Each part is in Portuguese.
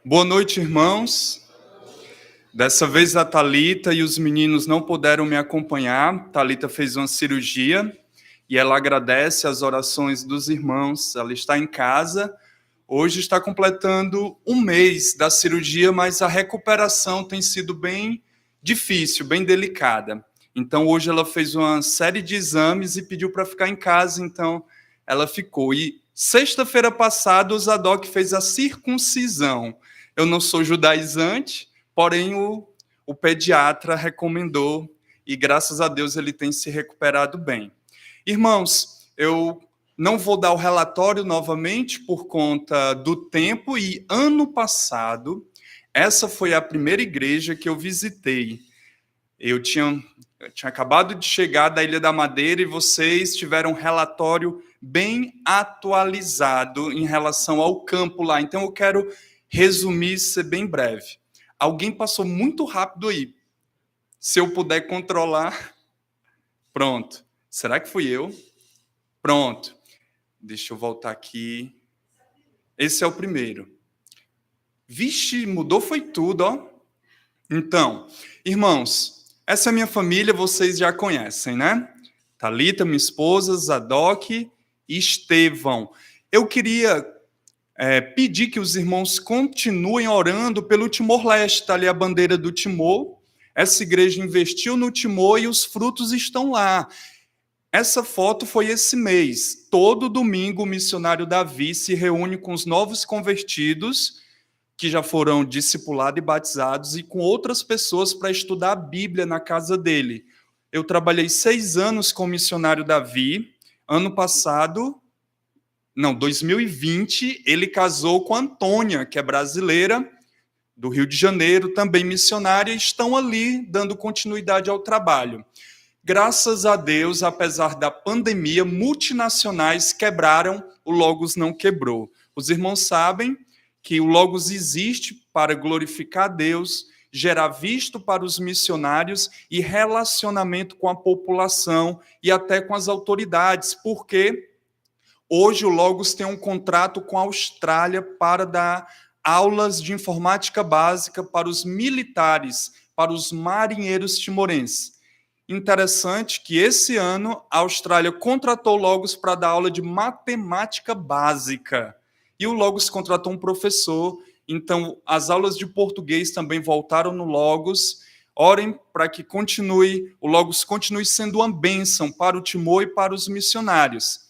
Boa noite, irmãos. Dessa vez a Thalita e os meninos não puderam me acompanhar. Thalita fez uma cirurgia e ela agradece as orações dos irmãos. Ela está em casa. Hoje está completando um mês da cirurgia, mas a recuperação tem sido bem difícil, bem delicada. Então hoje ela fez uma série de exames e pediu para ficar em casa, então ela ficou. E sexta-feira passada o Zadok fez a circuncisão. Eu não sou judaizante, porém o pediatra recomendou e graças a Deus ele tem se recuperado bem. Irmãos, eu não vou dar o relatório novamente por conta do tempo e ano passado, essa foi a primeira igreja que eu visitei. Eu tinha acabado de chegar da Ilha da Madeira e vocês tiveram um relatório bem atualizado em relação ao campo lá. Então eu quero resumir, ser bem breve. Alguém passou muito rápido aí. Se eu puder controlar. Pronto. Será que fui eu? Pronto. Deixa eu voltar aqui. Esse é o primeiro. Vixe, mudou foi tudo, ó. Então, irmãos, essa é a minha família, vocês já conhecem, né? Thalita, minha esposa, Zadok e Estevão. Eu queria pedir que os irmãos continuem orando pelo Timor-Leste, está ali a bandeira do Timor. Essa igreja investiu no Timor e os frutos estão lá. Essa foto foi esse mês. Todo domingo o missionário Davi se reúne com os novos convertidos, que já foram discipulados e batizados, e com outras pessoas para estudar a Bíblia na casa dele. Eu trabalhei 6 anos com o missionário Davi. Ano passado, 2020, ele casou com a Antônia, que é brasileira, do Rio de Janeiro, também missionária, e estão ali dando continuidade ao trabalho. Graças a Deus, apesar da pandemia, multinacionais quebraram, o Logos não quebrou. Os irmãos sabem que o Logos existe para glorificar a Deus, gerar visto para os missionários e relacionamento com a população e até com as autoridades, porque hoje o Logos tem um contrato com a Austrália para dar aulas de informática básica para os militares, para os marinheiros timorenses. Interessante que esse ano a Austrália contratou o Logos para dar aula de matemática básica. E o Logos contratou um professor, então as aulas de português também voltaram no Logos. Orem para que o Logos continue sendo uma bênção para o Timor e para os missionários.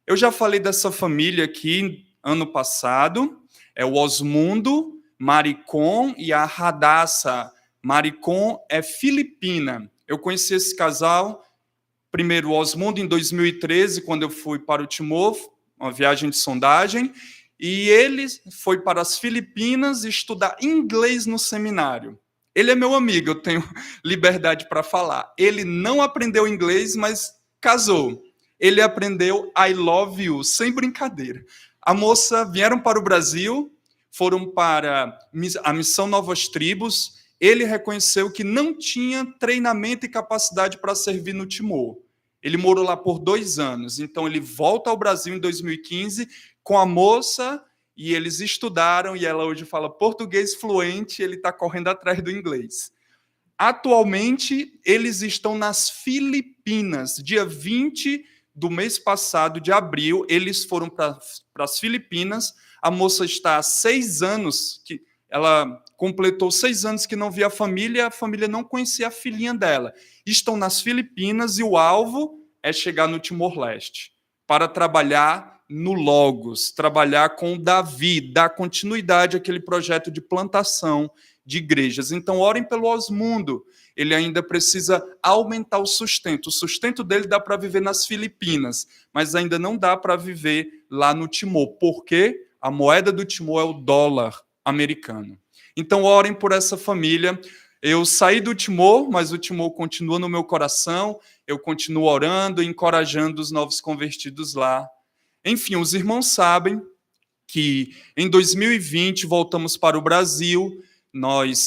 Eu já falei dessa família aqui ano passado, é o Osmundo, Maricon e a Radassa. Maricon é filipina. Eu conheci esse casal, primeiro o Osmundo, em 2013, quando eu fui para o Timor, uma viagem de sondagem, e ele foi para as Filipinas estudar inglês no seminário. Ele é meu amigo, eu tenho liberdade para falar. Ele não aprendeu inglês, mas casou. Ele aprendeu I love you, sem brincadeira. A moça vieram para o Brasil, foram para a missão Novas Tribos. Ele reconheceu que não tinha treinamento e capacidade para servir no Timor. Ele morou lá por 2 anos. Então, ele volta ao Brasil em 2015 com a moça e eles estudaram e ela hoje fala português fluente, ele está correndo atrás do inglês. Atualmente, eles estão nas Filipinas. Dia 20 do mês passado, de abril, eles foram para as Filipinas. A moça está há 6 anos, ela completou 6 anos que não via a família não conhecia a filhinha dela. Estão nas Filipinas e o alvo é chegar no Timor-Leste para trabalhar no Logos, trabalhar com o Davi, dar continuidade àquele projeto de plantação de igrejas. Então, orem pelo Osmundo. Ele ainda precisa aumentar o sustento. O sustento dele dá para viver nas Filipinas, mas ainda não dá para viver lá no Timor, porque a moeda do Timor é o dólar americano. Então, orem por essa família. Eu saí do Timor, mas o Timor continua no meu coração. Eu continuo orando, encorajando os novos convertidos lá. Enfim, os irmãos sabem que em 2020 voltamos para o Brasil.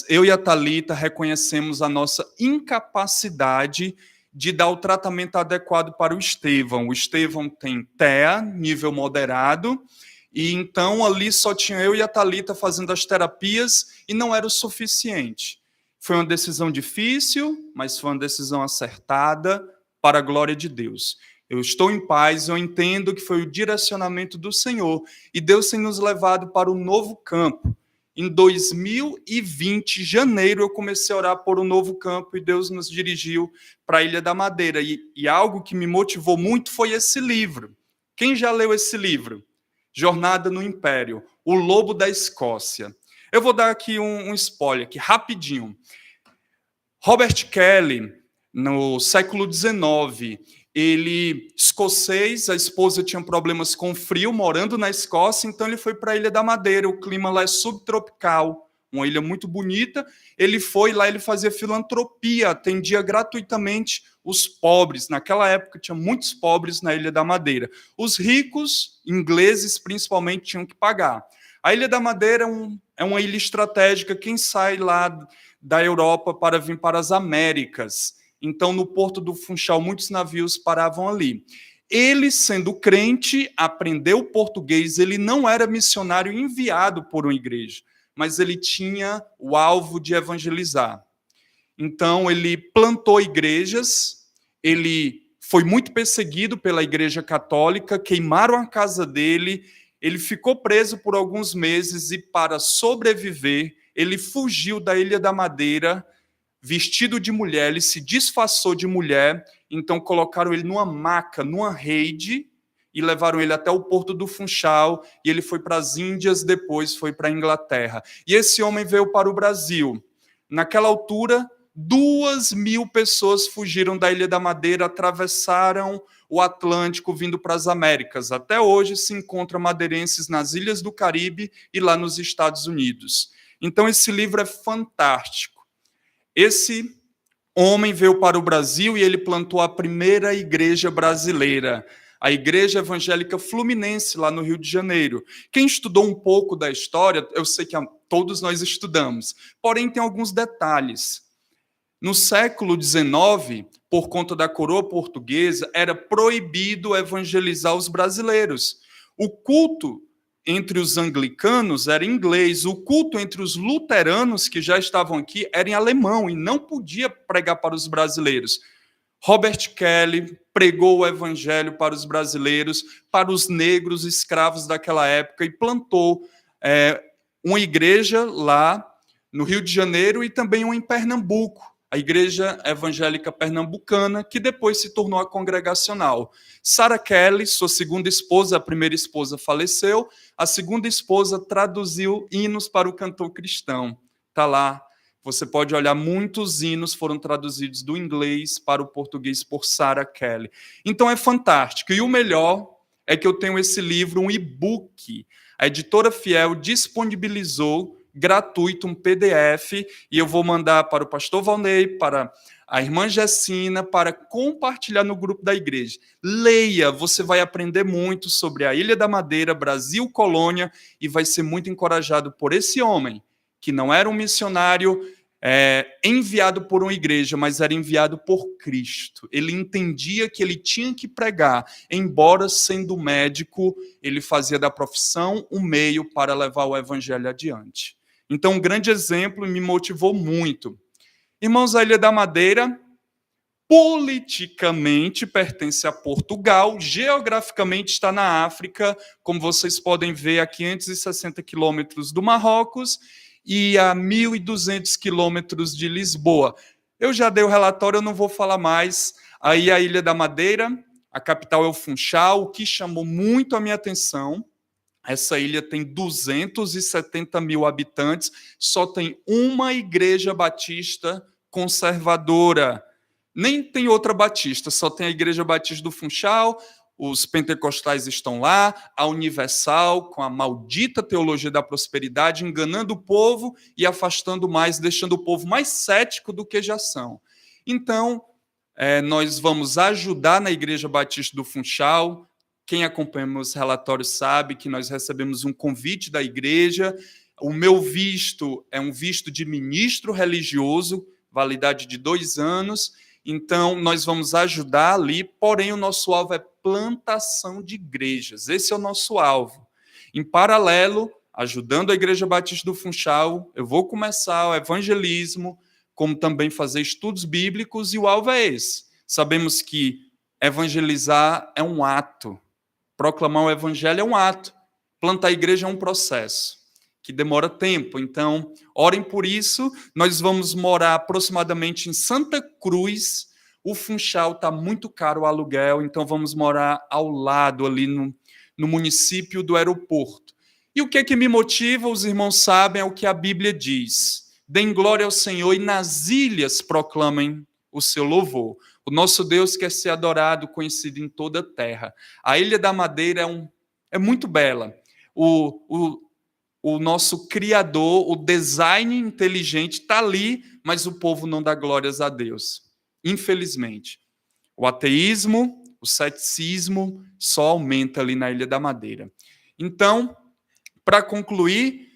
Eu e a Thalita, reconhecemos a nossa incapacidade de dar o tratamento adequado para o Estevão. O Estevão tem TEA, nível moderado, E então ali só tinha eu e a Thalita fazendo as terapias e não era o suficiente. Foi uma decisão difícil, mas foi uma decisão acertada para a glória de Deus. Eu estou em paz, eu entendo que foi o direcionamento do Senhor e Deus tem nos levado para o novo campo. Em 2020, janeiro, eu comecei a orar por um novo campo e Deus nos dirigiu para a Ilha da Madeira. E algo que me motivou muito foi esse livro. Quem já leu esse livro? Jornada no Império, O Lobo da Escócia. Eu vou dar aqui um spoiler, aqui, rapidinho. Robert Kelly, no século XIX, ele, escocês, a esposa tinha problemas com frio, morando na Escócia, então ele foi para a Ilha da Madeira, o clima lá é subtropical, uma ilha muito bonita, ele foi lá, ele fazia filantropia, atendia gratuitamente os pobres, naquela época tinha muitos pobres na Ilha da Madeira, os ricos, ingleses principalmente, tinham que pagar. A Ilha da Madeira é uma ilha estratégica, quem sai lá da Europa para vir para as Américas. Então, no Porto do Funchal, muitos navios paravam ali. Ele, sendo crente, aprendeu português, ele não era missionário enviado por uma igreja, mas ele tinha o alvo de evangelizar. Então, ele plantou igrejas, ele foi muito perseguido pela Igreja Católica, queimaram a casa dele, ele ficou preso por alguns meses e, para sobreviver, ele fugiu da Ilha da Madeira, vestido de mulher, ele se disfarçou de mulher, então colocaram ele numa maca, numa rede, e levaram ele até o Porto do Funchal, e ele foi para as Índias, depois foi para a Inglaterra. E esse homem veio para o Brasil. Naquela altura, 2.000 pessoas fugiram da Ilha da Madeira, atravessaram o Atlântico, vindo para as Américas. Até hoje se encontram madeirenses nas ilhas do Caribe e lá nos Estados Unidos. Então, esse livro é fantástico. Esse homem veio para o Brasil e ele plantou a primeira igreja brasileira, a Igreja Evangélica Fluminense, lá no Rio de Janeiro. Quem estudou um pouco da história, eu sei que todos nós estudamos, porém tem alguns detalhes. No século XIX, por conta da coroa portuguesa, era proibido evangelizar os brasileiros. O culto entre os anglicanos era em inglês, o culto entre os luteranos que já estavam aqui era em alemão e não podia pregar para os brasileiros. Robert Kelly pregou o evangelho para os brasileiros, para os negros escravos daquela época e plantou uma igreja lá no Rio de Janeiro e também uma em Pernambuco, a Igreja Evangélica Pernambucana, que depois se tornou a Congregacional. Sarah Kelly, sua segunda esposa, a primeira esposa faleceu, a segunda esposa traduziu hinos para o cantor cristão. Está lá, você pode olhar, muitos hinos foram traduzidos do inglês para o português por Sarah Kelly. Então é fantástico. E o melhor é que eu tenho esse livro, um e-book. A editora Fiel disponibilizou gratuito, um PDF, e eu vou mandar para o pastor Valnei, para a irmã Gessina, para compartilhar no grupo da igreja. Leia, você vai aprender muito sobre a Ilha da Madeira, Brasil, colônia, e vai ser muito encorajado por esse homem, que não era um missionário enviado por uma igreja, mas era enviado por Cristo. Ele entendia que ele tinha que pregar, embora sendo médico, ele fazia da profissão um meio para levar o evangelho adiante. Então, um grande exemplo, me motivou muito. Irmãos, a Ilha da Madeira, politicamente, pertence a Portugal, geograficamente está na África, como vocês podem ver, a 560 quilômetros do Marrocos e a 1.200 quilômetros de Lisboa. Eu já dei o relatório, eu não vou falar mais. Aí a Ilha da Madeira, a capital é o Funchal, o que chamou muito a minha atenção. Essa ilha tem 270 mil habitantes, só tem uma igreja batista conservadora. Nem tem outra batista, só tem a Igreja Batista do Funchal, os pentecostais estão lá, a Universal, com a maldita teologia da prosperidade, enganando o povo e afastando mais, deixando o povo mais cético do que já são. Então, nós vamos ajudar na Igreja Batista do Funchal. Quem acompanha meus relatórios sabe que nós recebemos um convite da igreja. O meu visto é um visto de ministro religioso, validade de 2 anos. Então, nós vamos ajudar ali, porém, o nosso alvo é plantação de igrejas. Esse é o nosso alvo. Em paralelo, ajudando a Igreja Batista do Funchal, eu vou começar o evangelismo, como também fazer estudos bíblicos, e o alvo é esse. Sabemos que evangelizar é um ato, proclamar o evangelho é um ato, plantar a igreja é um processo que demora tempo. Então, orem por isso. Nós vamos morar aproximadamente em Santa Cruz. O Funchal está muito caro o aluguel, então vamos morar ao lado, ali no município do aeroporto. E o que é que me motiva? Os irmãos sabem, é o que a Bíblia diz. Deem glória ao Senhor e nas ilhas proclamem o seu louvor. O nosso Deus quer ser adorado, conhecido em toda a terra. A Ilha da Madeira é muito bela. O nosso Criador, o design inteligente está ali, mas o povo não dá glórias a Deus. Infelizmente. O ateísmo, o ceticismo só aumenta ali na Ilha da Madeira. Então, para concluir,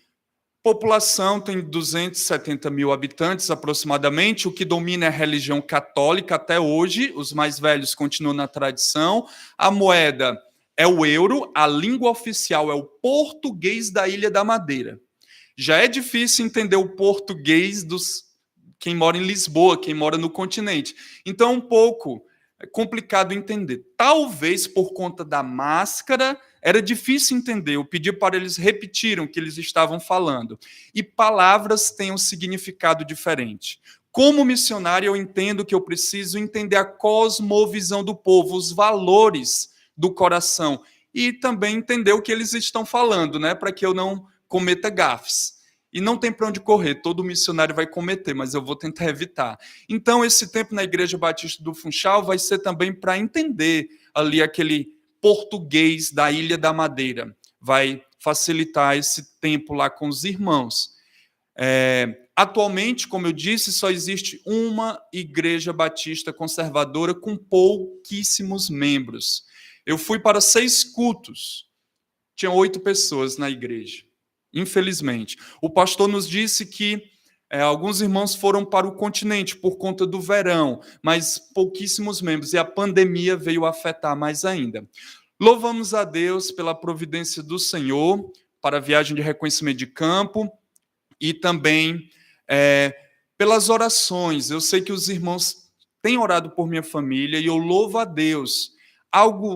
a população tem 270 mil habitantes aproximadamente, o que domina é a religião católica até hoje, os mais velhos continuam na tradição, a moeda é o euro, a língua oficial é o português da Ilha da Madeira. Já é difícil entender o português dos quem mora em Lisboa, quem mora no continente. Então é um pouco complicado entender. Talvez por conta da máscara, era difícil entender. Eu pedi para eles repetirem o que eles estavam falando. E palavras têm um significado diferente. Como missionário, eu entendo que eu preciso entender a cosmovisão do povo, os valores do coração, e também entender o que eles estão falando, né, para que eu não cometa gafes. E não tem para onde correr, todo missionário vai cometer, mas eu vou tentar evitar. Então, esse tempo na Igreja Batista do Funchal vai ser também para entender ali aquele português da Ilha da Madeira. Vai facilitar esse tempo lá com os irmãos. Atualmente, como eu disse, só existe uma Igreja Batista conservadora com pouquíssimos membros. Eu fui para 6 cultos, tinha 8 pessoas na igreja. Infelizmente. O pastor nos disse que alguns irmãos foram para o continente por conta do verão, mas pouquíssimos membros, e a pandemia veio afetar mais ainda. Louvamos a Deus pela providência do Senhor, para a viagem de reconhecimento de campo, e também pelas orações. Eu sei que os irmãos têm orado por minha família, e eu louvo a Deus.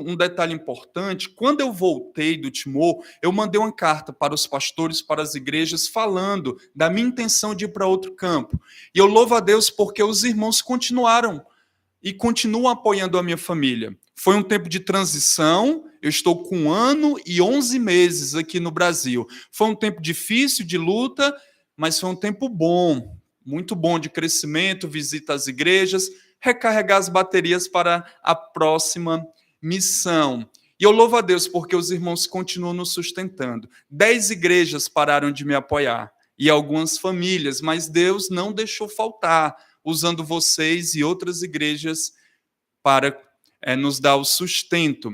Um detalhe importante, quando eu voltei do Timor, eu mandei uma carta para os pastores, para as igrejas, falando da minha intenção de ir para outro campo. E eu louvo a Deus porque os irmãos continuaram e continuam apoiando a minha família. Foi um tempo de transição, eu estou com 1 ano e 11 meses aqui no Brasil. Foi um tempo difícil, de luta, mas foi um tempo bom, muito bom de crescimento, visita às igrejas, recarregar as baterias para a próxima missão. E eu louvo a Deus porque os irmãos continuam nos sustentando. 10 igrejas pararam de me apoiar e algumas famílias, mas Deus não deixou faltar, usando vocês e outras igrejas para nos dar o sustento.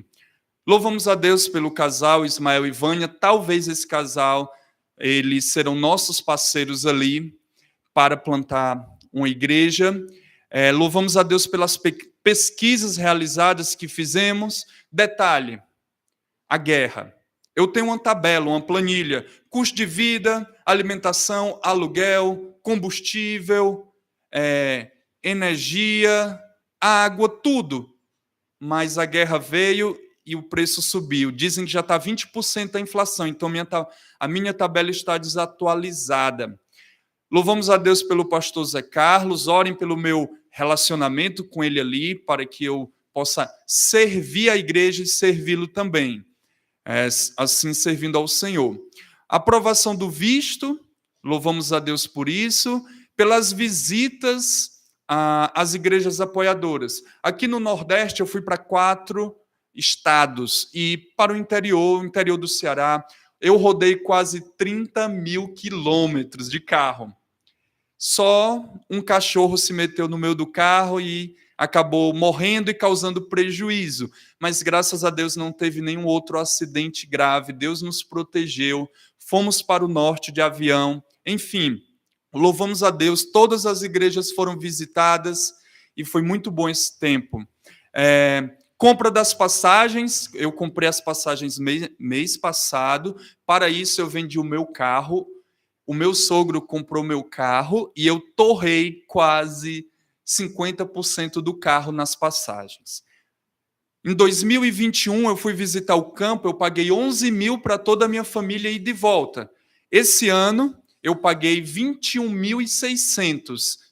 Louvamos a Deus pelo casal Ismael e Vânia. Talvez esse casal, eles serão nossos parceiros ali para plantar uma igreja. Louvamos a Deus pelas pesquisas realizadas que fizemos. Detalhe, a guerra. Eu tenho uma tabela, uma planilha, custo de vida, alimentação, aluguel, combustível, energia, água, tudo. Mas a guerra veio e o preço subiu. Dizem que já está 20% a inflação, então a minha tabela está desatualizada. Louvamos a Deus pelo pastor Zé Carlos, orem pelo meu relacionamento com ele ali, para que eu possa servir a igreja e servi-lo também, assim servindo ao Senhor. Aprovação do visto, louvamos a Deus por isso, pelas visitas às igrejas apoiadoras. Aqui no Nordeste eu fui para 4 estados, e para o interior do Ceará, eu rodei quase 30 mil quilômetros de carro. Só um cachorro se meteu no meio do carro e acabou morrendo e causando prejuízo. Mas, graças a Deus, não teve nenhum outro acidente grave. Deus nos protegeu. Fomos para o norte de avião. Enfim, louvamos a Deus. Todas as igrejas foram visitadas e foi muito bom esse tempo. Compra das passagens, eu comprei as passagens mês passado, para isso eu vendi o meu carro, o meu sogro comprou meu carro e eu torrei quase 50% do carro nas passagens. Em 2021, eu fui visitar o campo, eu paguei 11 mil para toda a minha família ir de volta. Esse ano, eu paguei 21.600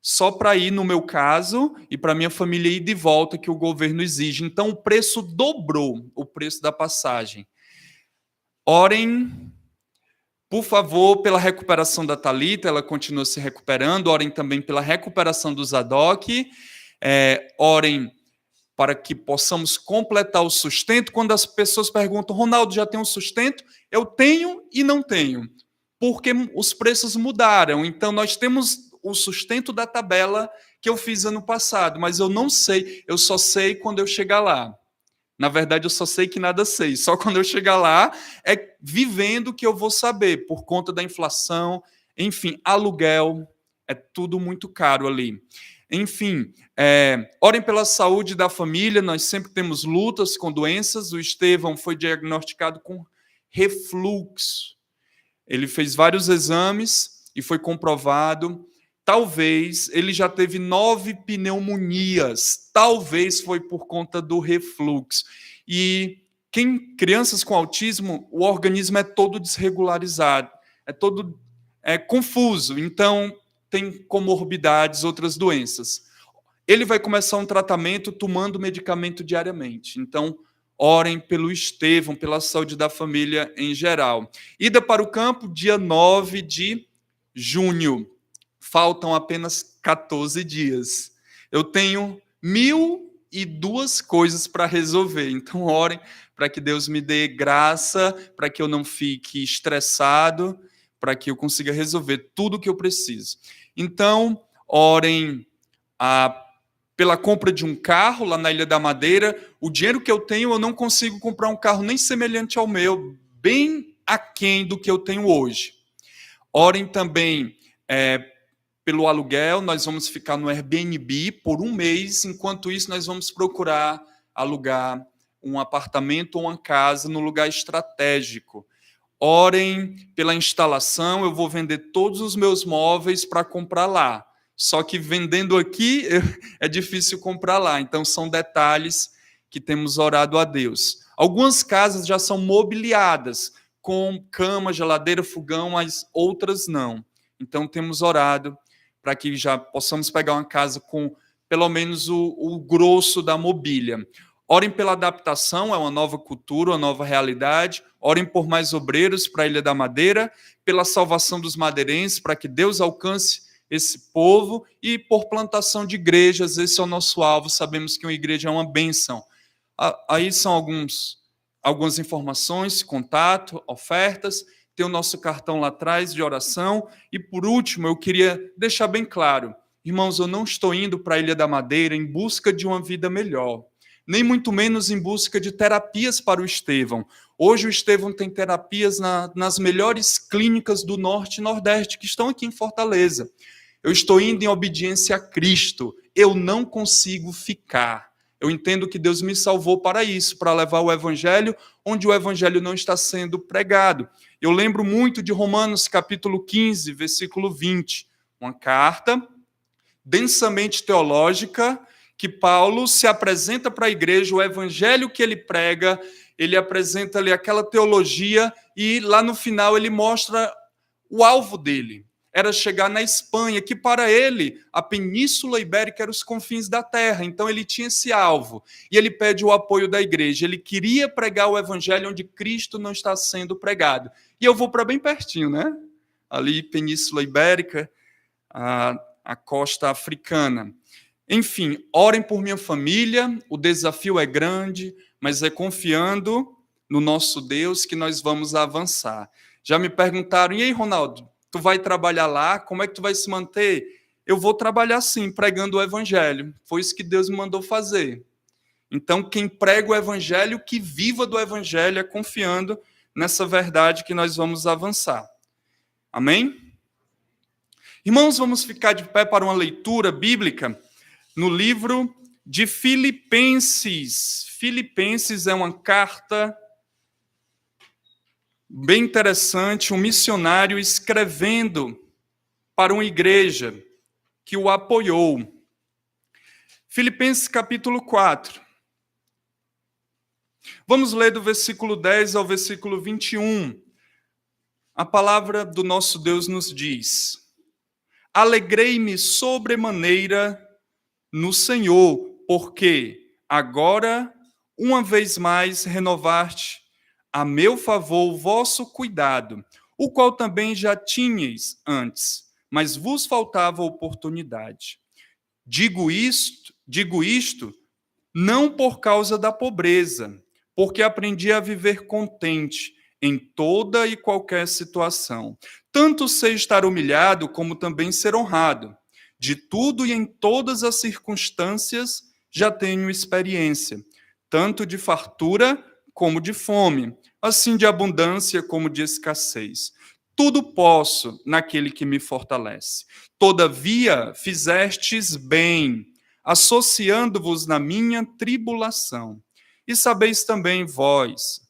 só para ir, no meu caso, e para minha família ir de volta, que o governo exige. Então, o preço dobrou, o preço da passagem. Orem, por favor, pela recuperação da Thalita, ela continua se recuperando. Orem também pela recuperação do Zadok. Orem para que possamos completar o sustento. Quando as pessoas perguntam, Ronaldo, já tem um sustento? Eu tenho e não tenho, porque os preços mudaram. Então, nós temos o sustento da tabela que eu fiz ano passado, mas eu não sei, eu só sei quando eu chegar lá. Na verdade, eu só sei que nada sei. Só quando eu chegar lá, é vivendo que eu vou saber, por conta da inflação, enfim, aluguel, é tudo muito caro ali. Enfim, orem pela saúde da família, nós sempre temos lutas com doenças. O Estevão foi diagnosticado com refluxo. Ele fez vários exames e foi comprovado. Talvez ele já teve 9 pneumonias. Talvez foi por conta do refluxo. E crianças com autismo, o organismo é todo desregularizado, é todo confuso. Então, tem comorbidades, outras doenças. Ele vai começar um tratamento tomando medicamento diariamente. Então, orem pelo Estevão, pela saúde da família em geral. Ida para o campo, dia 9 de junho. Faltam apenas 14 dias. Eu tenho 1.002 coisas para resolver. Então, orem para que Deus me dê graça, para que eu não fique estressado, para que eu consiga resolver tudo o que eu preciso. Então, orem pela compra de um carro lá na Ilha da Madeira. O dinheiro que eu tenho, eu não consigo comprar um carro nem semelhante ao meu, bem aquém do que eu tenho hoje. Orem também pelo aluguel. Nós vamos ficar no Airbnb por um mês. Enquanto isso, nós vamos procurar alugar um apartamento ou uma casa no lugar estratégico. Orem pela instalação. Eu vou vender todos os meus móveis para comprar lá. Só que vendendo aqui é difícil comprar lá. Então, são detalhes que temos orado a Deus. Algumas casas já são mobiliadas, com cama, geladeira, fogão, mas outras não. Então, temos orado para que já possamos pegar uma casa com pelo menos o grosso da mobília. Orem pela adaptação, é uma nova cultura, uma nova realidade. Orem por mais obreiros para a Ilha da Madeira, pela salvação dos madeirenses, para que Deus alcance esse povo, e por plantação de igrejas. Esse é o nosso alvo. Sabemos que uma igreja é uma bênção. Aí são algumas informações, contato, ofertas. Tem o nosso cartão lá atrás de oração. E, por último, eu queria deixar bem claro, irmãos, eu não estou indo para a Ilha da Madeira em busca de uma vida melhor, nem muito menos em busca de terapias para o Estevão. Hoje o Estevão tem terapias nas melhores clínicas do Norte e Nordeste, que estão aqui em Fortaleza. Eu estou indo em obediência a Cristo. Eu não consigo ficar. Eu entendo que Deus me salvou para isso, para levar o Evangelho onde o Evangelho não está sendo pregado. Eu lembro muito de Romanos capítulo 15, versículo 20. Uma carta densamente teológica, que Paulo se apresenta para a igreja, o evangelho que ele prega, ele apresenta ali aquela teologia, e lá no final ele mostra o alvo dele. Era chegar na Espanha, que para ele, a Península Ibérica era os confins da terra. Então ele tinha esse alvo. E ele pede o apoio da igreja. Ele queria pregar o evangelho onde Cristo não está sendo pregado. E eu vou para bem pertinho, né? Ali, Península Ibérica, a costa africana. Enfim, orem por minha família. O desafio é grande, mas é confiando no nosso Deus que nós vamos avançar. Já me perguntaram, e aí, Ronaldo, tu vai trabalhar lá? Como é que tu vai se manter? Eu vou trabalhar sim, pregando o evangelho. Foi isso que Deus me mandou fazer. Então, quem prega o evangelho, que viva do evangelho, é confiando nessa verdade que nós vamos avançar. Amém? Irmãos, vamos ficar de pé para uma leitura bíblica no livro de Filipenses. Filipenses é uma carta bem interessante, um missionário escrevendo para uma igreja que o apoiou. Filipenses capítulo 4. Vamos ler do versículo 10 ao versículo 21. A palavra do nosso Deus nos diz: Alegrei-me sobremaneira no Senhor, porque agora, uma vez mais, renovaste a meu favor o vosso cuidado, o qual também já tinhais antes, mas vos faltava oportunidade. Digo isto não por causa da pobreza, porque aprendi a viver contente em toda e qualquer situação. Tanto sei estar humilhado, como também ser honrado. De tudo e em todas as circunstâncias já tenho experiência, tanto de fartura como de fome, assim de abundância como de escassez. Tudo posso naquele que me fortalece. Todavia fizestes bem, associando-vos na minha tribulação. E sabeis também vós,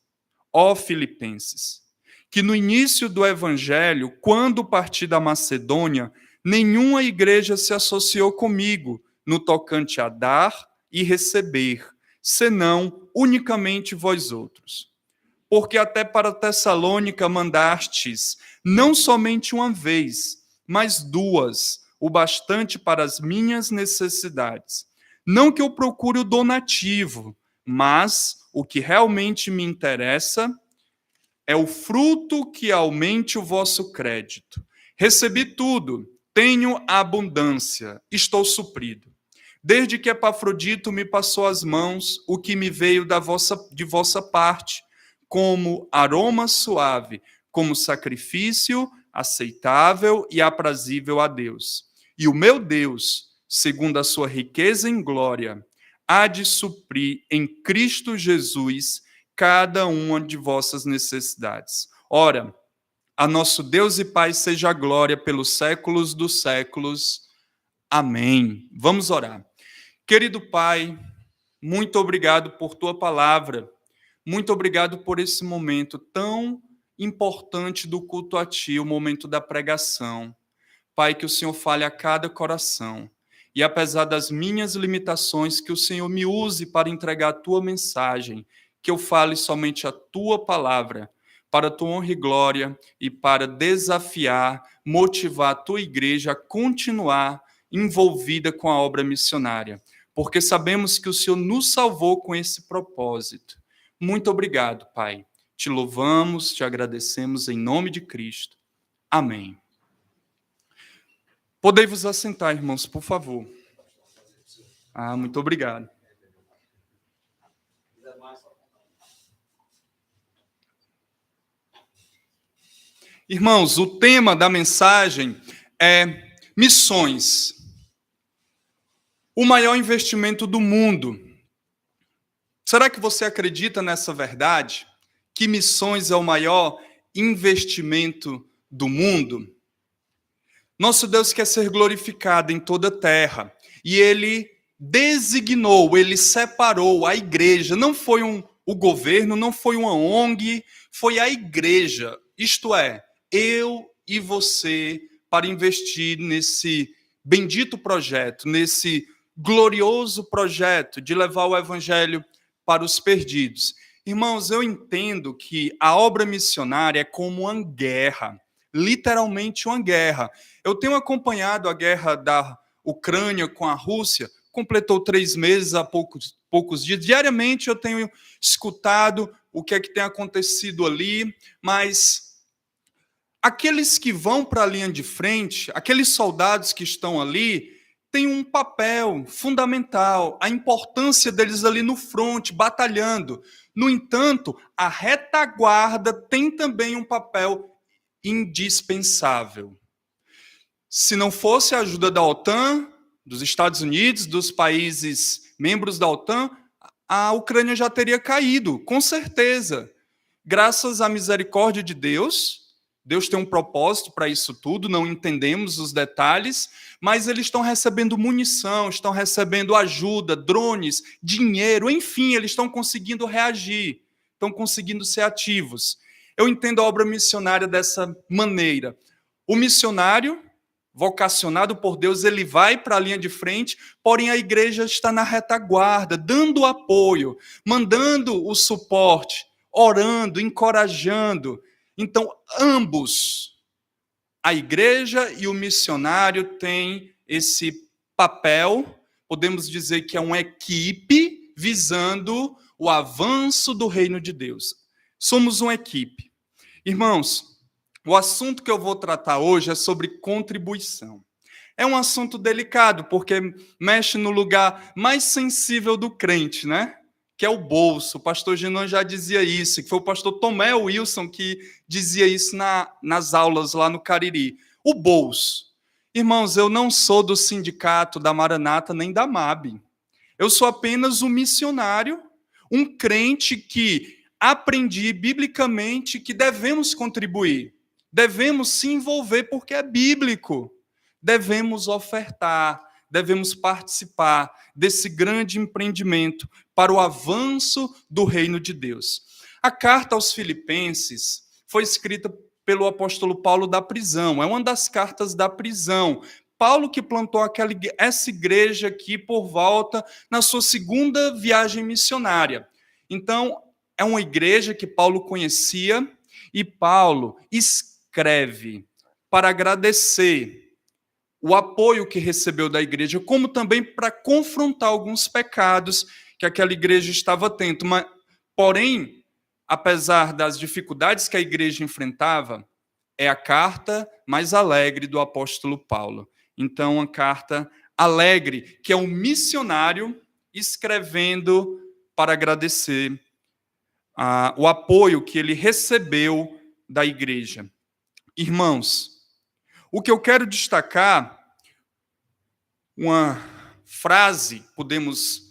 ó Filipenses, que no início do evangelho, quando parti da Macedônia, nenhuma igreja se associou comigo no tocante a dar e receber, senão unicamente vós outros. Porque até para Tessalônica mandastes, não somente uma vez, mas duas, o bastante para as minhas necessidades. Não que eu procure o donativo, mas o que realmente me interessa é o fruto que aumente o vosso crédito. Recebi tudo, tenho abundância, estou suprido. Desde que Epafrodito me passou as mãos, o que me veio de vossa parte, como aroma suave, como sacrifício aceitável e aprazível a Deus. E o meu Deus, segundo a sua riqueza em glória, há de suprir em Cristo Jesus cada uma de vossas necessidades. Ora, a nosso Deus e Pai seja a glória pelos séculos dos séculos. Amém. Vamos orar. Querido Pai, muito obrigado por tua palavra. Muito obrigado por esse momento tão importante do culto a Ti, o momento da pregação. Pai, que o Senhor fale a cada coração. E apesar das minhas limitações, que o Senhor me use para entregar a Tua mensagem, que eu fale somente a Tua palavra, para a Tua honra e glória e para desafiar, motivar a Tua igreja a continuar envolvida com a obra missionária. Porque sabemos que o Senhor nos salvou com esse propósito. Muito obrigado, Pai. Te louvamos, te agradecemos em nome de Cristo. Amém. Podei vos assentar, irmãos, por favor. Muito obrigado. Irmãos, o tema da mensagem é missões. O maior investimento do mundo. Será que você acredita nessa verdade? Que missões é o maior investimento do mundo? Nosso Deus quer ser glorificado em toda a terra. E Ele designou, Ele separou a igreja. Não foi o governo, não foi uma ONG, foi a igreja. Isto é, eu e você, para investir nesse bendito projeto, nesse glorioso projeto de levar o evangelho para os perdidos. Irmãos, eu entendo que a obra missionária é como uma guerra, literalmente uma guerra. Eu tenho acompanhado a guerra da Ucrânia com a Rússia, completou 3 meses há poucos dias. Diariamente eu tenho escutado o que é que tem acontecido ali, mas aqueles que vão para a linha de frente, aqueles soldados que estão ali, têm um papel fundamental, a importância deles ali no fronte, batalhando. No entanto, a retaguarda tem também um papel indispensável. Se não fosse a ajuda da OTAN, dos Estados Unidos, dos países membros da OTAN, a Ucrânia já teria caído, com certeza. Graças à misericórdia de Deus, Deus tem um propósito para isso tudo, não entendemos os detalhes, mas eles estão recebendo munição, estão recebendo ajuda, drones, dinheiro, enfim, eles estão conseguindo reagir, estão conseguindo ser ativos. Eu entendo a obra missionária dessa maneira. O missionário, vocacionado por Deus, ele vai para a linha de frente, porém a igreja está na retaguarda, dando apoio, mandando o suporte, orando, encorajando. Então, ambos, a igreja e o missionário, têm esse papel, podemos dizer que é uma equipe visando o avanço do reino de Deus. Somos uma equipe. Irmãos, o assunto que eu vou tratar hoje é sobre contribuição. É um assunto delicado, porque mexe no lugar mais sensível do crente, né? Que é o bolso. O pastor Genon já dizia isso, que foi o pastor Tomé Wilson que dizia isso nas aulas lá no Cariri. O bolso. Irmãos, eu não sou do sindicato da Maranata nem da MAB. Eu sou apenas um missionário, um crente que aprendi biblicamente que devemos contribuir. Devemos se envolver porque é bíblico. Devemos ofertar, devemos participar desse grande empreendimento para o avanço do reino de Deus. A carta aos Filipenses foi escrita pelo apóstolo Paulo da prisão, é uma das cartas da prisão. Paulo que plantou essa igreja aqui por volta na sua segunda viagem missionária. Então, é uma igreja que Paulo conhecia e Paulo escreve para agradecer o apoio que recebeu da igreja, como também para confrontar alguns pecados que aquela igreja estava tendo. Porém, apesar das dificuldades que a igreja enfrentava, é a carta mais alegre do apóstolo Paulo. Então, uma carta alegre, que é um missionário escrevendo para agradecer o apoio que ele recebeu da igreja. Irmãos, o que eu quero destacar, uma frase podemos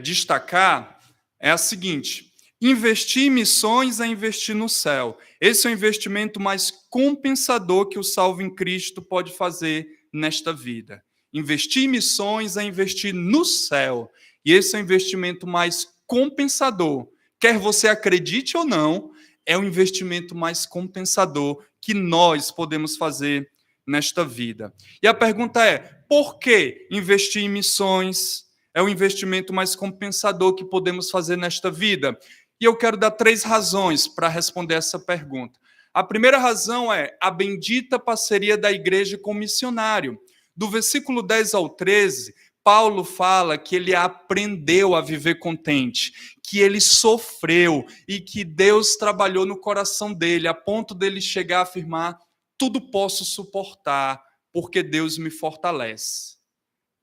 destacar, é a seguinte: investir em missões é investir no céu. Esse é o investimento mais compensador que o salvo em Cristo pode fazer nesta vida. Investir em missões é investir no céu. E esse é o investimento mais compensador. Quer você acredite ou não, é o investimento mais compensador que nós podemos fazer nesta vida. E a pergunta é, por que investir em missões é o investimento mais compensador que podemos fazer nesta vida? E eu quero dar 3 razões para responder essa pergunta. A primeira razão é a bendita parceria da igreja com o missionário. Do versículo 10 ao 13, Paulo fala que ele aprendeu a viver contente, que ele sofreu e que Deus trabalhou no coração dele, a ponto dele chegar a afirmar: tudo posso suportar, porque Deus me fortalece.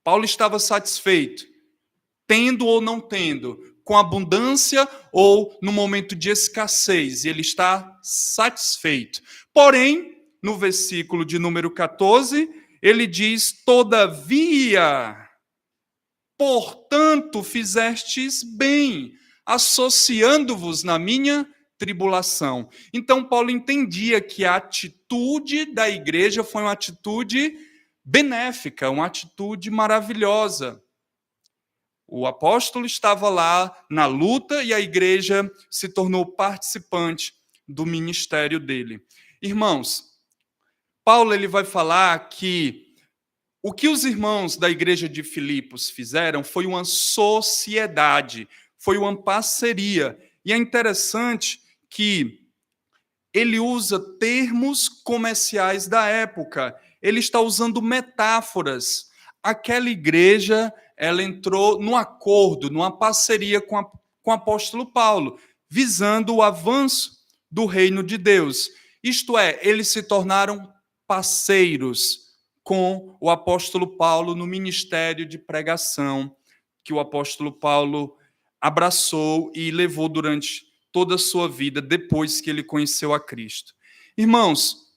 Paulo estava satisfeito, tendo ou não tendo, com abundância ou no momento de escassez, e ele está satisfeito. Porém, no versículo de número 14, ele diz: todavia, portanto, fizestes bem, associando-vos na minha tribulação. Então, Paulo entendia que a atitude da igreja foi uma atitude benéfica, uma atitude maravilhosa. O apóstolo estava lá na luta e a igreja se tornou participante do ministério dele. Irmãos, Paulo ele vai falar que o que os irmãos da igreja de Filipos fizeram foi uma sociedade, foi uma parceria. E é interessante que ele usa termos comerciais da época. Ele está usando metáforas. Aquela igreja, ela entrou num acordo, numa parceria com o apóstolo Paulo, visando o avanço do reino de Deus. Isto é, eles se tornaram parceiros com o apóstolo Paulo no ministério de pregação que o apóstolo Paulo abraçou e levou durante toda a sua vida, depois que ele conheceu a Cristo. Irmãos,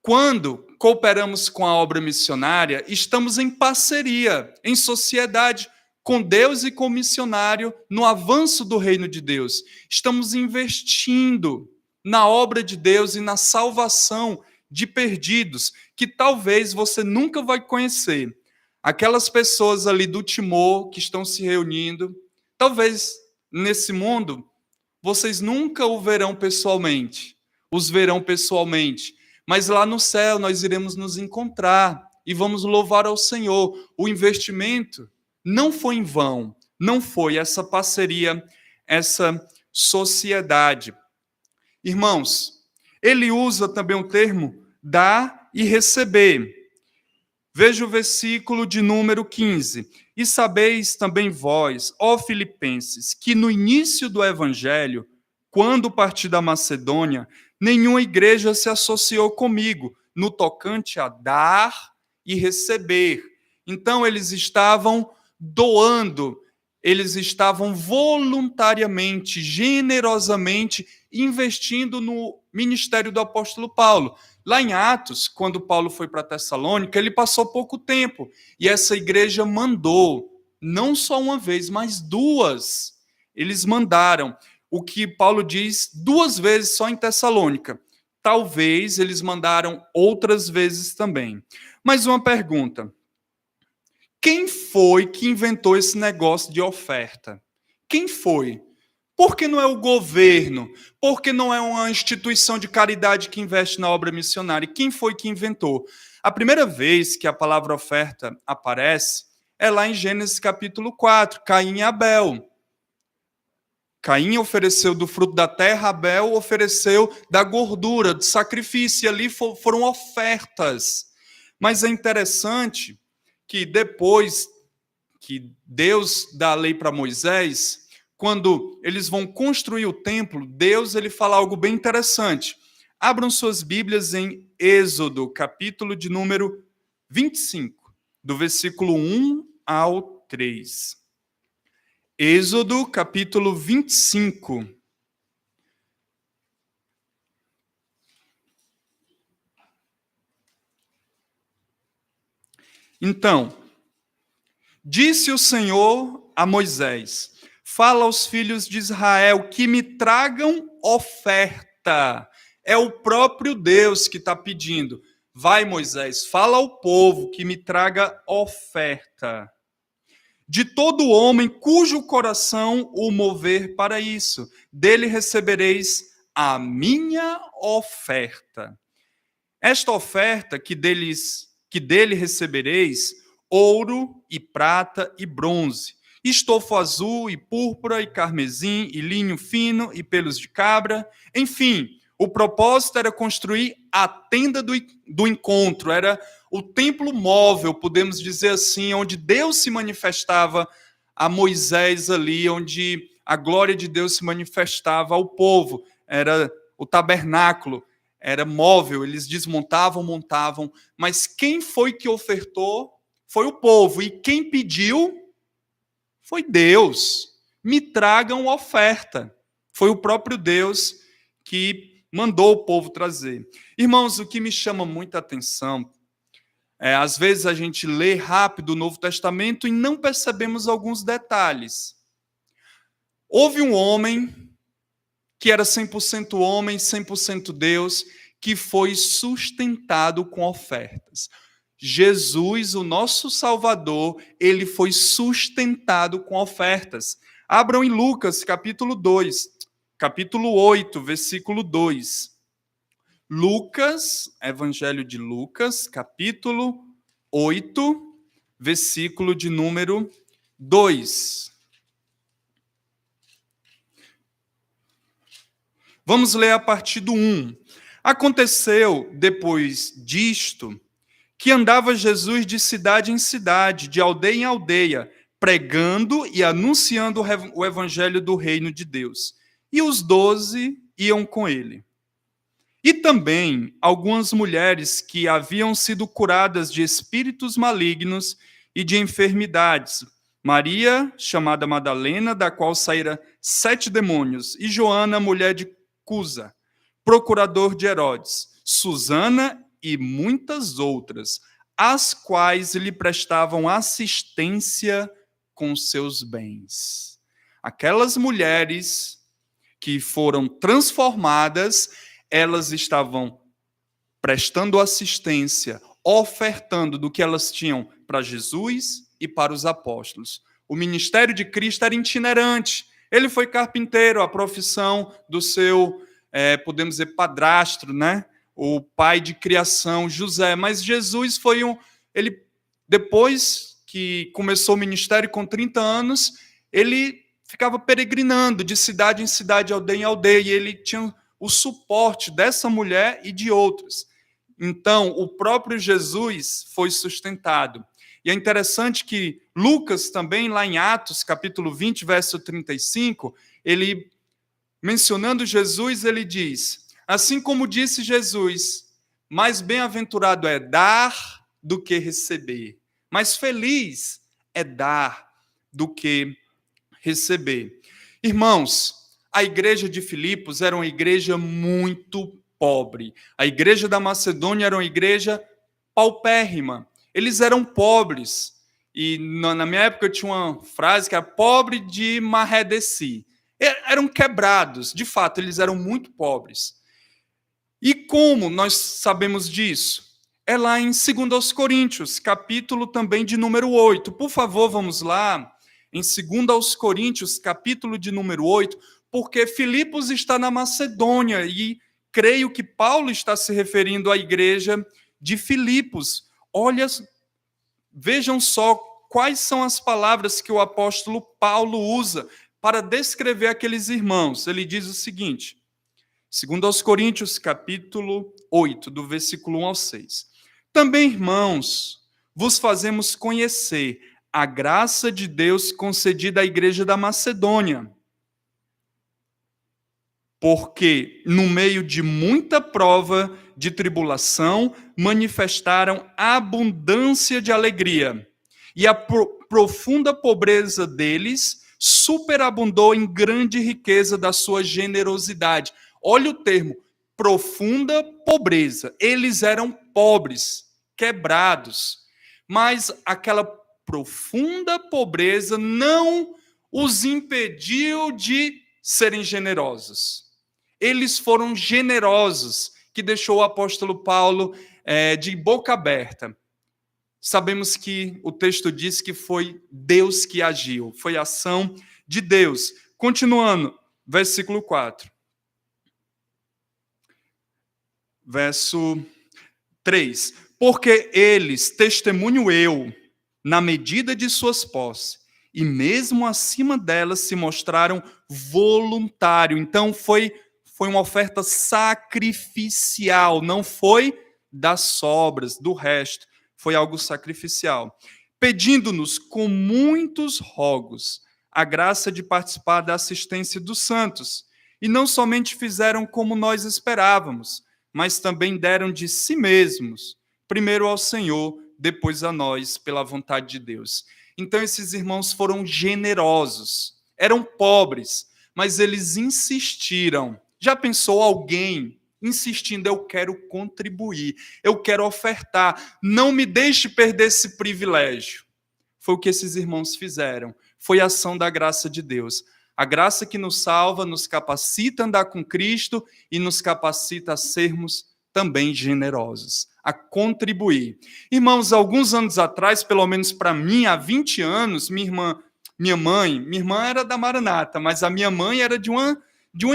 quando cooperamos com a obra missionária, estamos em parceria, em sociedade com Deus e com o missionário no avanço do reino de Deus. Estamos investindo na obra de Deus e na salvação de perdidos, que talvez você nunca vai conhecer. Aquelas pessoas ali do Timor que estão se reunindo, talvez nesse mundo vocês nunca o verão pessoalmente, os verão pessoalmente, mas lá no céu nós iremos nos encontrar e vamos louvar ao Senhor. O investimento não foi em vão, não foi essa parceria, essa sociedade. Irmãos, ele usa também o termo dar e receber. Veja o versículo de número 15. E sabeis também vós, ó Filipenses, que no início do evangelho, quando parti da Macedônia, nenhuma igreja se associou comigo no tocante a dar e receber. Então eles estavam doando, eles estavam voluntariamente, generosamente investindo no ministério do apóstolo Paulo. Lá em Atos, quando Paulo foi para Tessalônica, ele passou pouco tempo. E essa igreja mandou, não só uma vez, mas duas. Eles mandaram. O que Paulo diz 2 vezes só em Tessalônica. Talvez eles mandaram outras vezes também. Mas uma pergunta. Quem foi que inventou esse negócio de oferta? Quem foi? Por que não é o governo? Por que não é uma instituição de caridade que investe na obra missionária? Quem foi que inventou? A primeira vez que a palavra oferta aparece é lá em Gênesis capítulo 4, Caim e Abel. Caim ofereceu do fruto da terra, Abel ofereceu da gordura, do sacrifício, e ali foram ofertas. Mas é interessante que depois que Deus dá a lei para Moisés, quando eles vão construir o templo, Deus ele fala algo bem interessante. Abram suas Bíblias em Êxodo, capítulo de número 25, do versículo 1 ao 3. Êxodo, capítulo 25. Então, disse o Senhor a Moisés: fala aos filhos de Israel que me tragam oferta. É o próprio Deus que está pedindo. Vai, Moisés, fala ao povo que me traga oferta. De todo homem cujo coração o mover para isso, dele recebereis a minha oferta. Esta oferta que dele recebereis, ouro e prata e bronze, estofo azul e púrpura e carmesim e linho fino e pelos de cabra. Enfim, o propósito era construir a tenda do encontro, era o templo móvel, podemos dizer assim, onde Deus se manifestava a Moisés ali, onde a glória de Deus se manifestava ao povo. Era o tabernáculo, era móvel, eles desmontavam, montavam, mas quem foi que ofertou? Foi o povo, e quem pediu? Foi Deus. Me tragam oferta. Foi o próprio Deus que mandou o povo trazer. Irmãos, o que me chama muita atenção às vezes a gente lê rápido o Novo Testamento e não percebemos alguns detalhes. Houve um homem que era 100% homem, 100% Deus, que foi sustentado com ofertas. Jesus, o nosso Salvador, ele foi sustentado com ofertas. Abram em Lucas, capítulo 2, capítulo 8, versículo 2. Lucas, Evangelho de Lucas, capítulo 8, versículo de número 2. Vamos ler a partir do 1. Aconteceu, depois disto, que andava Jesus de cidade em cidade, de aldeia em aldeia, pregando e anunciando o evangelho do reino de Deus. E os 12 iam com ele. E também algumas mulheres que haviam sido curadas de espíritos malignos e de enfermidades. Maria, chamada Madalena, da qual saíra 7 demônios, e Joana, mulher de Cusa, procurador de Herodes, Susana e muitas outras, as quais lhe prestavam assistência com seus bens. Aquelas mulheres que foram transformadas, elas estavam prestando assistência, ofertando do que elas tinham para Jesus e para os apóstolos. O ministério de Cristo era itinerante. Ele foi carpinteiro, a profissão do seu, podemos dizer, padrasto, né? O pai de criação, José. Mas Jesus foi ele, depois que começou o ministério com 30 anos, ele ficava peregrinando de cidade em cidade, aldeia em aldeia, e ele tinha o suporte dessa mulher e de outras. Então, o próprio Jesus foi sustentado. E é interessante que Lucas também, lá em Atos, capítulo 20, verso 35, ele, mencionando Jesus, ele diz, assim como disse Jesus, mais bem-aventurado é dar do que receber. Mais feliz é dar do que receber. Irmãos, a igreja de Filipos era uma igreja muito pobre. A igreja da Macedônia era uma igreja paupérrima. Eles eram pobres. E na minha época eu tinha uma frase que era pobre de maré de si. Eram quebrados. De fato, eles eram muito pobres. E como nós sabemos disso? É lá em 2 Coríntios, capítulo também de número 8. Por favor, vamos lá. Em 2 Coríntios, capítulo de número 8, porque Filipos está na Macedônia e creio que Paulo está se referindo à igreja de Filipos. Olha, vejam só quais são as palavras que o apóstolo Paulo usa para descrever aqueles irmãos. Ele diz o seguinte, 2 Coríntios, capítulo 8, do versículo 1 ao 6. Também, irmãos, vos fazemos conhecer a graça de Deus concedida à igreja da Macedônia, porque no meio de muita prova de tribulação manifestaram abundância de alegria, e a profunda pobreza deles superabundou em grande riqueza da sua generosidade. Olha o termo, profunda pobreza. Eles eram pobres, quebrados, mas aquela profunda pobreza não os impediu de serem generosos. Eles foram generosos, que deixou o apóstolo Paulo de boca aberta. Sabemos que o texto diz que foi Deus que agiu, foi a ação de Deus. Continuando, versículo 4. Verso 3. Porque eles, testemunho eu, na medida de suas posses, e mesmo acima delas se mostraram voluntários. Então foi uma oferta sacrificial, não foi das sobras, do resto. Foi algo sacrificial. Pedindo-nos com muitos rogos a graça de participar da assistência dos santos. E não somente fizeram como nós esperávamos, mas também deram de si mesmos, primeiro ao Senhor, depois a nós, pela vontade de Deus. Então esses irmãos foram generosos, eram pobres, mas eles insistiram. Já pensou alguém insistindo, eu quero contribuir, eu quero ofertar, não me deixe perder esse privilégio. Foi o que esses irmãos fizeram, foi a ação da graça de Deus. A graça que nos salva, nos capacita a andar com Cristo e nos capacita a sermos também generosos, a contribuir. Irmãos, alguns anos atrás, pelo menos para mim, há 20 anos, minha irmã era da Maranata, mas a minha mãe era de uma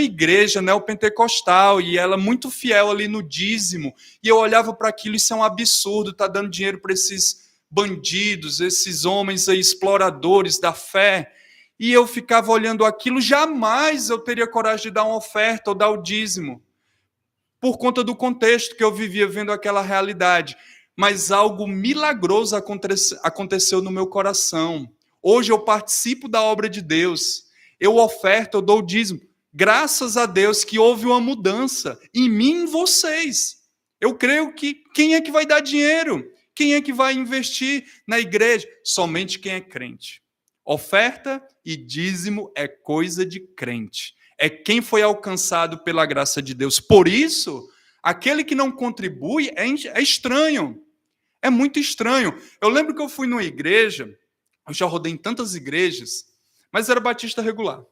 igreja neopentecostal, e ela muito fiel ali no dízimo, e eu olhava para aquilo, isso é um absurdo, tá dando dinheiro para esses bandidos, esses homens aí, exploradores da fé, e eu ficava olhando aquilo, jamais eu teria coragem de dar uma oferta ou dar o dízimo, por conta do contexto que eu vivia vendo aquela realidade, mas algo milagroso aconteceu no meu coração. Hoje eu participo da obra de Deus, eu oferto, eu dou o dízimo, graças a Deus que houve uma mudança em mim e em vocês. Eu creio que quem é que vai dar dinheiro? Quem é que vai investir na igreja? Somente quem é crente. Oferta e dízimo é coisa de crente. É quem foi alcançado pela graça de Deus. Por isso, aquele que não contribui é estranho. É muito estranho. Eu lembro que eu fui numa igreja, eu já rodei em tantas igrejas, mas era batista regular.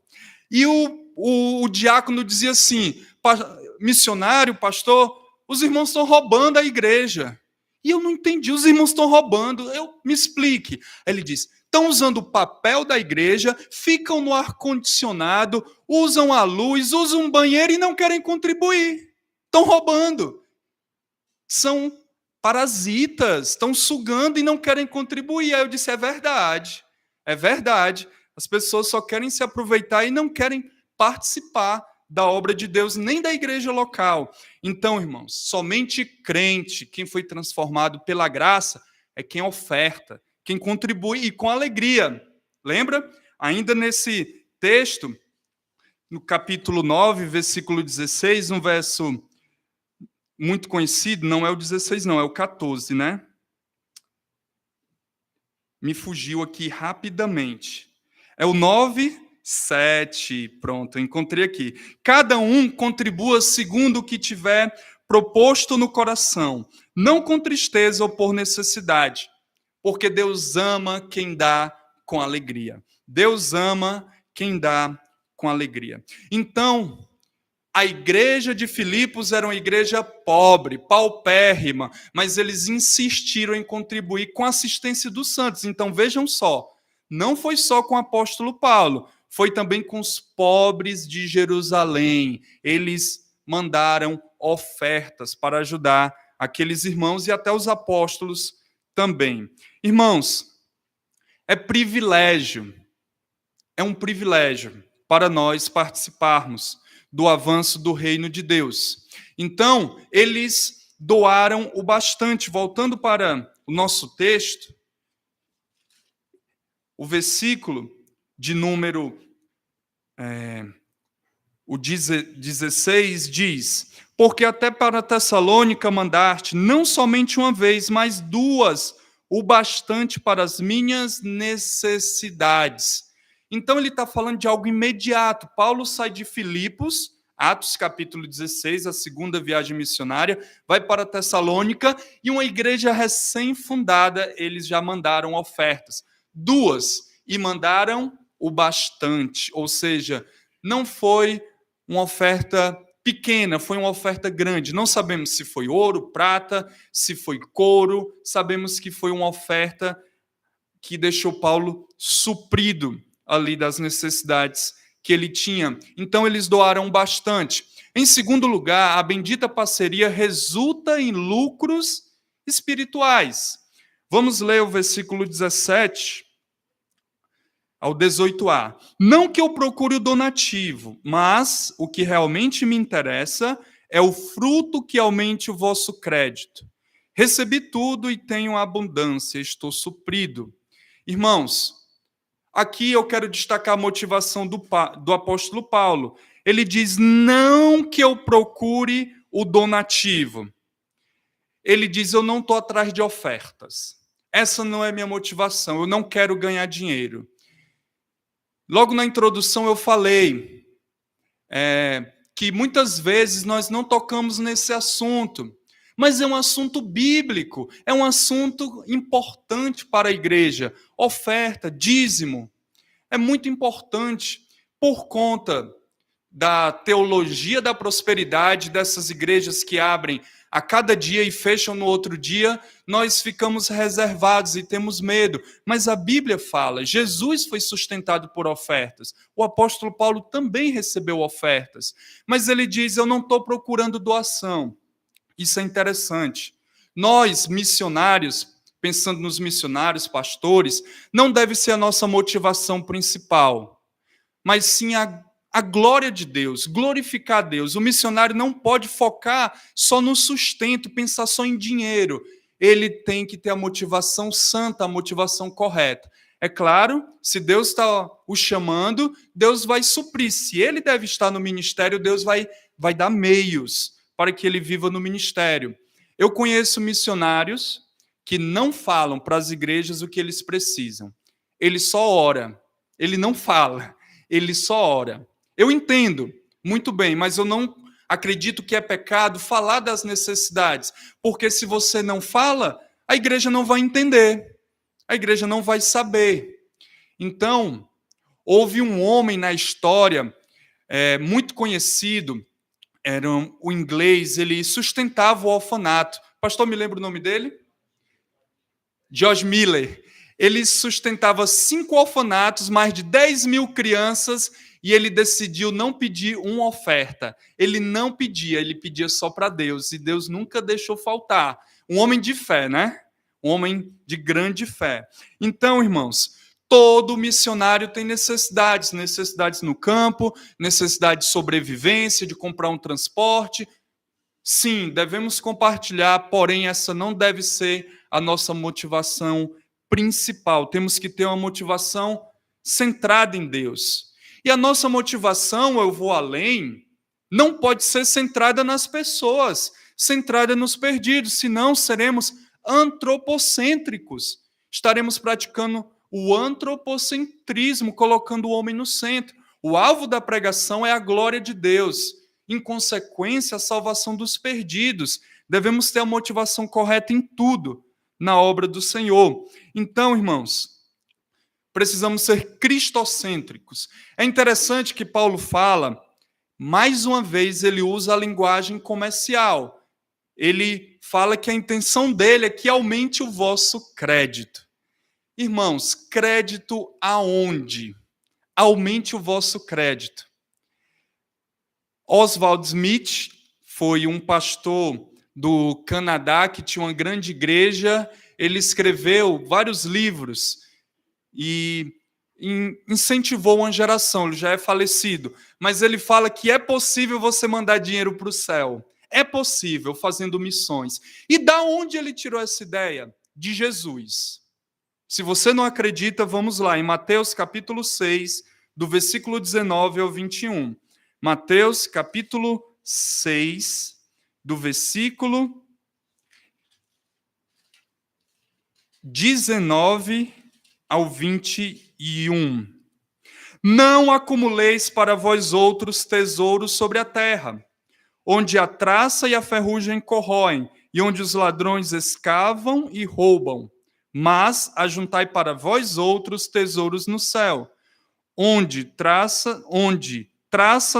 E o diácono dizia assim: missionário, pastor, os irmãos estão roubando a igreja. E eu não entendi, os irmãos estão roubando, me explique. Aí ele diz: estão usando o papel da igreja, ficam no ar-condicionado, usam a luz, usam um banheiro e não querem contribuir. Estão roubando. São parasitas, estão sugando e não querem contribuir. Aí eu disse: é verdade, é verdade. As pessoas só querem se aproveitar e não querem participar da obra de Deus, nem da igreja local. Então, irmãos, somente crente, quem foi transformado pela graça, é quem oferta, quem contribui e com alegria. Lembra? Ainda nesse texto, no capítulo 9, versículo 16, um verso muito conhecido, não é o 16 não, é o 14, né? Me fugiu aqui rapidamente. É o 9, 7, pronto, encontrei aqui. Cada um contribua segundo o que tiver proposto no coração, não com tristeza ou por necessidade, porque Deus ama quem dá com alegria. Deus ama quem dá com alegria. Então, a igreja de Filipos era uma igreja pobre, paupérrima, mas eles insistiram em contribuir com a assistência dos santos. Então, vejam só, não foi só com o apóstolo Paulo, foi também com os pobres de Jerusalém. Eles mandaram ofertas para ajudar aqueles irmãos e até os apóstolos também. Irmãos, é um privilégio para nós participarmos do avanço do reino de Deus. Então, eles doaram o bastante. Voltando para o nosso texto, o versículo de número 16 diz: porque até para Tessalônica mandaste, não somente uma vez, mas duas, o bastante para as minhas necessidades. Então ele está falando de algo imediato. Paulo sai de Filipos, Atos capítulo 16, a segunda viagem missionária, vai para Tessalônica e uma igreja recém-fundada, eles já mandaram ofertas. Duas, e mandaram o bastante, ou seja, não foi uma oferta pequena, foi uma oferta grande. Não sabemos se foi ouro, prata, se foi couro, sabemos que foi uma oferta que deixou Paulo suprido ali das necessidades que ele tinha. Então, eles doaram bastante. Em segundo lugar, a bendita parceria resulta em lucros espirituais. Vamos ler o versículo 17 ao 18a. Não que eu procure o donativo, mas o que realmente me interessa é o fruto que aumente o vosso crédito. Recebi tudo e tenho abundância, estou suprido. Irmãos, aqui eu quero destacar a motivação do apóstolo Paulo. Ele diz: não que eu procure o donativo. Ele diz: eu não estou atrás de ofertas. Essa não é minha motivação, eu não quero ganhar dinheiro. Logo na introdução eu falei que muitas vezes nós não tocamos nesse assunto, mas é um assunto bíblico, é um assunto importante para a igreja. Oferta, dízimo, é muito importante por conta da teologia da prosperidade dessas igrejas que abrem a cada dia e fecham no outro dia. Nós ficamos reservados e temos medo, mas a Bíblia fala, Jesus foi sustentado por ofertas, o apóstolo Paulo também recebeu ofertas, mas ele diz: eu não estou procurando doação. Isso é interessante. Nós, missionários, pensando nos missionários, pastores, não deve ser a nossa motivação principal, mas sim a glória de Deus, glorificar a Deus. O missionário não pode focar só no sustento, pensar só em dinheiro. Ele tem que ter a motivação santa, a motivação correta. É claro, se Deus está o chamando, Deus vai suprir. Se ele deve estar no ministério, Deus vai dar meios para que ele viva no ministério. Eu conheço missionários que não falam para as igrejas o que eles precisam. Ele só ora. Ele não fala. Ele só ora. Eu entendo muito bem, mas eu não acredito que é pecado falar das necessidades, porque se você não fala, a igreja não vai entender, a igreja não vai saber. Então, houve um homem na história muito conhecido, o inglês, ele sustentava o orfanato. Pastor, me lembra o nome dele? George Miller. Ele sustentava 5 orfanatos, mais de 10 mil crianças, e ele decidiu não pedir uma oferta. Ele não pedia, ele pedia só para Deus, e Deus nunca deixou faltar. Um homem de fé, né? Um homem de grande fé. Então, irmãos, todo missionário tem necessidades no campo, necessidade de sobrevivência, de comprar um transporte. Sim, devemos compartilhar, porém essa não deve ser a nossa motivação principal. Temos que ter uma motivação centrada em Deus. E a nossa motivação, eu vou além, não pode ser centrada nas pessoas, centrada nos perdidos, senão seremos antropocêntricos. Estaremos praticando o antropocentrismo, colocando o homem no centro. O alvo da pregação é a glória de Deus. Em consequência, a salvação dos perdidos. Devemos ter a motivação correta em tudo, na obra do Senhor. Então, irmãos, precisamos ser cristocêntricos. É interessante que Paulo fala, mais uma vez ele usa a linguagem comercial. Ele fala que a intenção dele é que aumente o vosso crédito. Irmãos, crédito aonde? Aumente o vosso crédito. Oswald Smith foi um pastor do Canadá que tinha uma grande igreja. Ele escreveu vários livros e incentivou uma geração. Ele já é falecido, mas ele fala que é possível você mandar dinheiro para o céu. É possível, fazendo missões. E da onde ele tirou essa ideia? De Jesus. Se você não acredita, vamos lá, em Mateus capítulo 6, do versículo 19 ao 21. Mateus capítulo 6, do versículo 19 ao 21. Não acumuleis para vós outros tesouros sobre a terra, onde a traça e a ferrugem corroem, e onde os ladrões escavam e roubam. Mas ajuntai para vós outros tesouros no céu, onde traça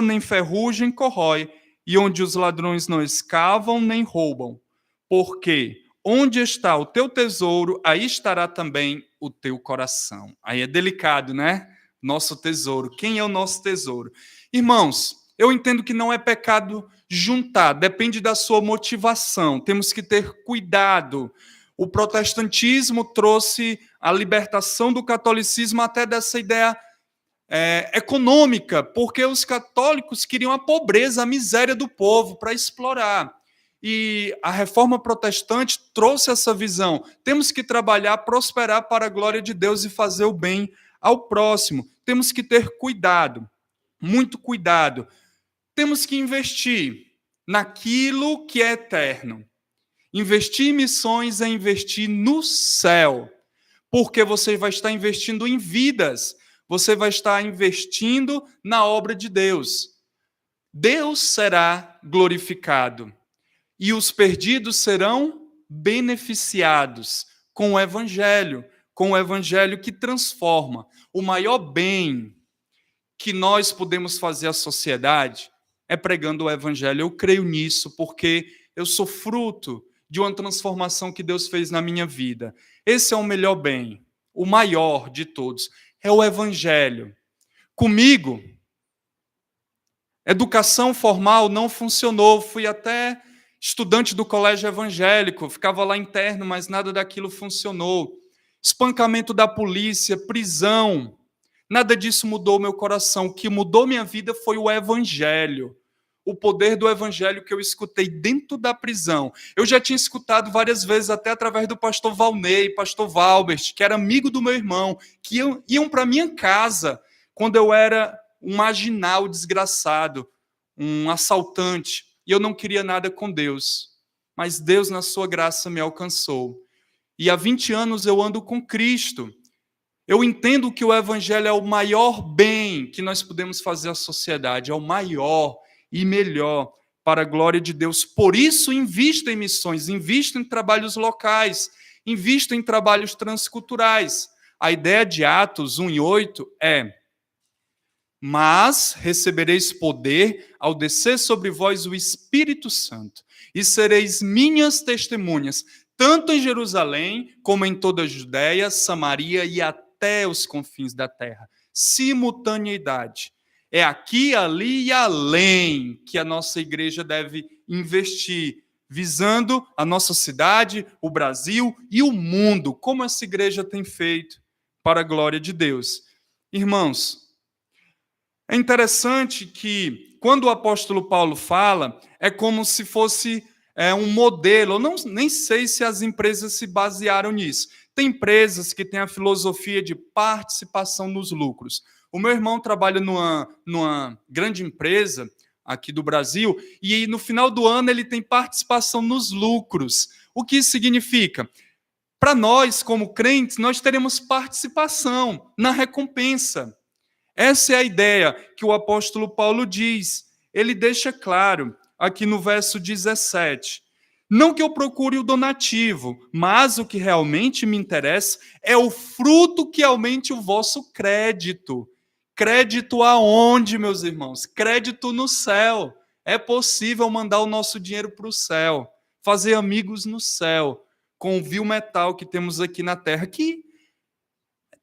nem ferrugem corrói, e onde os ladrões não escavam nem roubam. Porque onde está o teu tesouro, aí estará também o teu coração. Aí é delicado, né? Nosso tesouro. Quem é o nosso tesouro? Irmãos, eu entendo que não é pecado juntar, depende da sua motivação. Temos que ter cuidado. O protestantismo trouxe a libertação do catolicismo até dessa ideia econômica, porque os católicos queriam a pobreza, a miséria do povo para explorar. E a reforma protestante trouxe essa visão. Temos que trabalhar, prosperar para a glória de Deus e fazer o bem ao próximo. Temos que ter cuidado, muito cuidado. Temos que investir naquilo que é eterno. Investir em missões é investir no céu, porque você vai estar investindo em vidas. Você vai estar investindo na obra de Deus. Deus será glorificado e os perdidos serão beneficiados com o Evangelho que transforma. O maior bem que nós podemos fazer à sociedade é pregando o Evangelho. Eu creio nisso porque eu sou fruto de uma transformação que Deus fez na minha vida. Esse é o melhor bem, o maior de todos. É o Evangelho. Comigo, educação formal não funcionou. Fui até estudante do colégio evangélico, ficava lá interno, mas nada daquilo funcionou. Espancamento da polícia, prisão, nada disso mudou meu coração. O que mudou minha vida foi o Evangelho. O poder do Evangelho que eu escutei dentro da prisão. Eu já tinha escutado várias vezes, até através do pastor Valnei, pastor Valbert, que era amigo do meu irmão, que iam para minha casa quando eu era um marginal desgraçado, um assaltante, e eu não queria nada com Deus. Mas Deus, na sua graça, me alcançou. E há 20 anos eu ando com Cristo. Eu entendo que o Evangelho é o maior bem que nós podemos fazer à sociedade, é o maior e melhor para a glória de Deus. Por isso, invisto em missões, invisto em trabalhos locais, invisto em trabalhos transculturais. A ideia de Atos 1:8 é: Mas recebereis poder ao descer sobre vós o Espírito Santo, e sereis minhas testemunhas, tanto em Jerusalém, como em toda a Judéia, Samaria e até os confins da terra. Simultaneidade. É aqui, ali e além que a nossa igreja deve investir, visando a nossa cidade, o Brasil e o mundo, como essa igreja tem feito para a glória de Deus. Irmãos, é interessante que, quando o apóstolo Paulo fala, é como se fosse um modelo. Eu nem sei se as empresas se basearam nisso. Tem empresas que têm a filosofia de participação nos lucros. O meu irmão trabalha numa grande empresa aqui do Brasil, e no final do ano ele tem participação nos lucros. O que isso significa? Para nós, como crentes, nós teremos participação na recompensa. Essa é a ideia que o apóstolo Paulo diz. Ele deixa claro aqui no verso 17. Não que eu procure o donativo, mas o que realmente me interessa é o fruto que aumente o vosso crédito. Crédito aonde, meus irmãos? Crédito no céu. É possível mandar o nosso dinheiro para o céu, fazer amigos no céu, com o vil metal que temos aqui na terra, que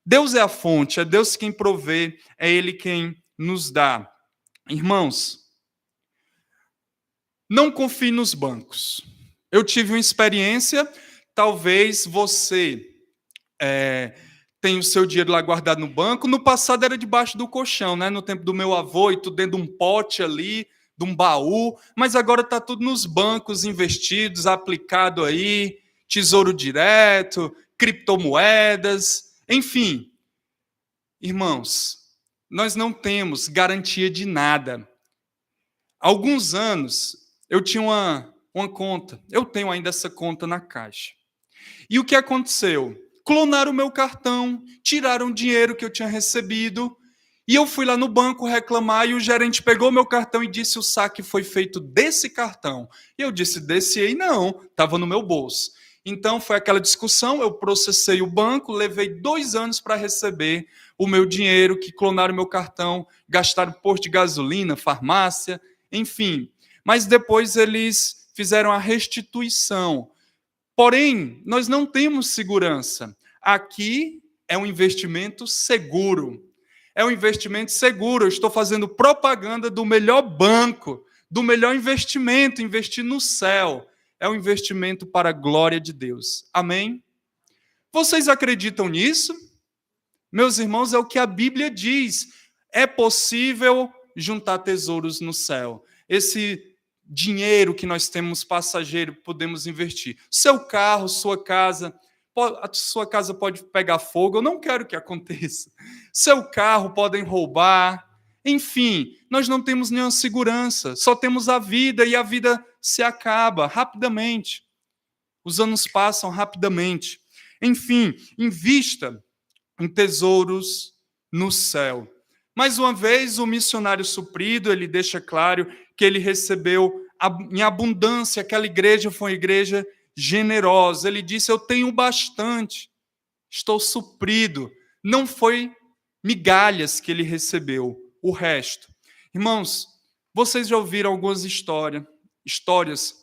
Deus é a fonte, é Deus quem provê, é Ele quem nos dá. Irmãos, não confie nos bancos. Eu tive uma experiência, talvez você tenha o seu dinheiro lá guardado no banco. No passado era debaixo do colchão, né? No tempo do meu avô, e tudo dentro de um pote ali, de um baú. Mas agora está tudo nos bancos investidos, aplicado aí, tesouro direto, criptomoedas, enfim. Irmãos, nós não temos garantia de nada. Há alguns anos, eu tinha uma conta. Eu tenho ainda essa conta na Caixa. E o que aconteceu? Clonaram o meu cartão, tiraram o dinheiro que eu tinha recebido, e eu fui lá no banco reclamar, e o gerente pegou meu cartão e disse: o saque foi feito desse cartão. E eu disse: desse aí não, estava no meu bolso. Então foi aquela discussão, eu processei o banco, levei 2 anos para receber o meu dinheiro, que clonaram meu cartão, gastaram posto de gasolina, farmácia, enfim. Mas depois eles fizeram a restituição. Porém, nós não temos segurança. Aqui é um investimento seguro. É um investimento seguro. Eu estou fazendo propaganda do melhor banco, do melhor investimento, investir no céu. É um investimento para a glória de Deus. Amém? Vocês acreditam nisso? Meus irmãos, é o que a Bíblia diz. É possível juntar tesouros no céu. Esse dinheiro que nós temos passageiro, podemos investir. Seu carro, sua casa, a sua casa pode pegar fogo, eu não quero que aconteça. Seu carro podem roubar, enfim, nós não temos nenhuma segurança, só temos a vida, e a vida se acaba rapidamente. Os anos passam rapidamente. Enfim, invista em tesouros no céu. Mais uma vez, o missionário suprido, ele deixa claro que ele recebeu em abundância. Aquela igreja foi uma igreja generosa. Ele disse: eu tenho bastante, estou suprido. Não foi migalhas que ele recebeu, o resto. Irmãos, vocês já ouviram algumas histórias,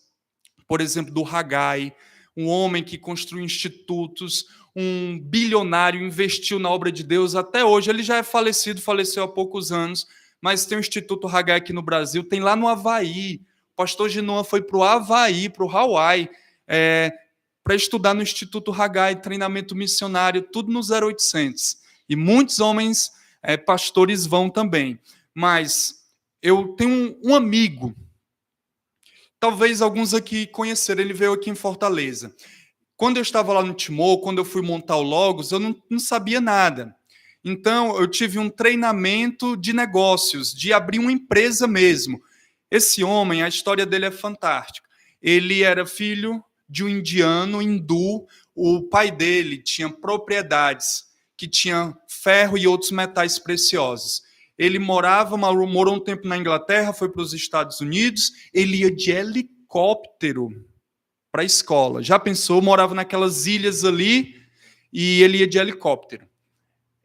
por exemplo, do Haggai, um homem que construiu institutos, um bilionário, investiu na obra de Deus. Até hoje, ele já é falecido, faleceu há poucos anos, mas tem o Instituto Haggai aqui no Brasil, tem lá no Havaí. O pastor Ginoa foi para o Havaí, para o Hawaii, para estudar no Instituto Haggai, treinamento missionário, tudo no 0800. E muitos homens, pastores, vão também. Mas eu tenho um amigo, talvez alguns aqui conheceram, ele veio aqui em Fortaleza. Quando eu estava lá no Timor, quando eu fui montar o Logos, eu não sabia nada. Então, eu tive um treinamento de negócios, de abrir uma empresa mesmo. Esse homem, a história dele é fantástica. Ele era filho de um indiano, hindu. O pai dele tinha propriedades que tinham ferro e outros metais preciosos. Ele morou um tempo na Inglaterra, foi para os Estados Unidos, ele ia de helicóptero para a escola. Já pensou? Morava naquelas ilhas ali e ele ia de helicóptero.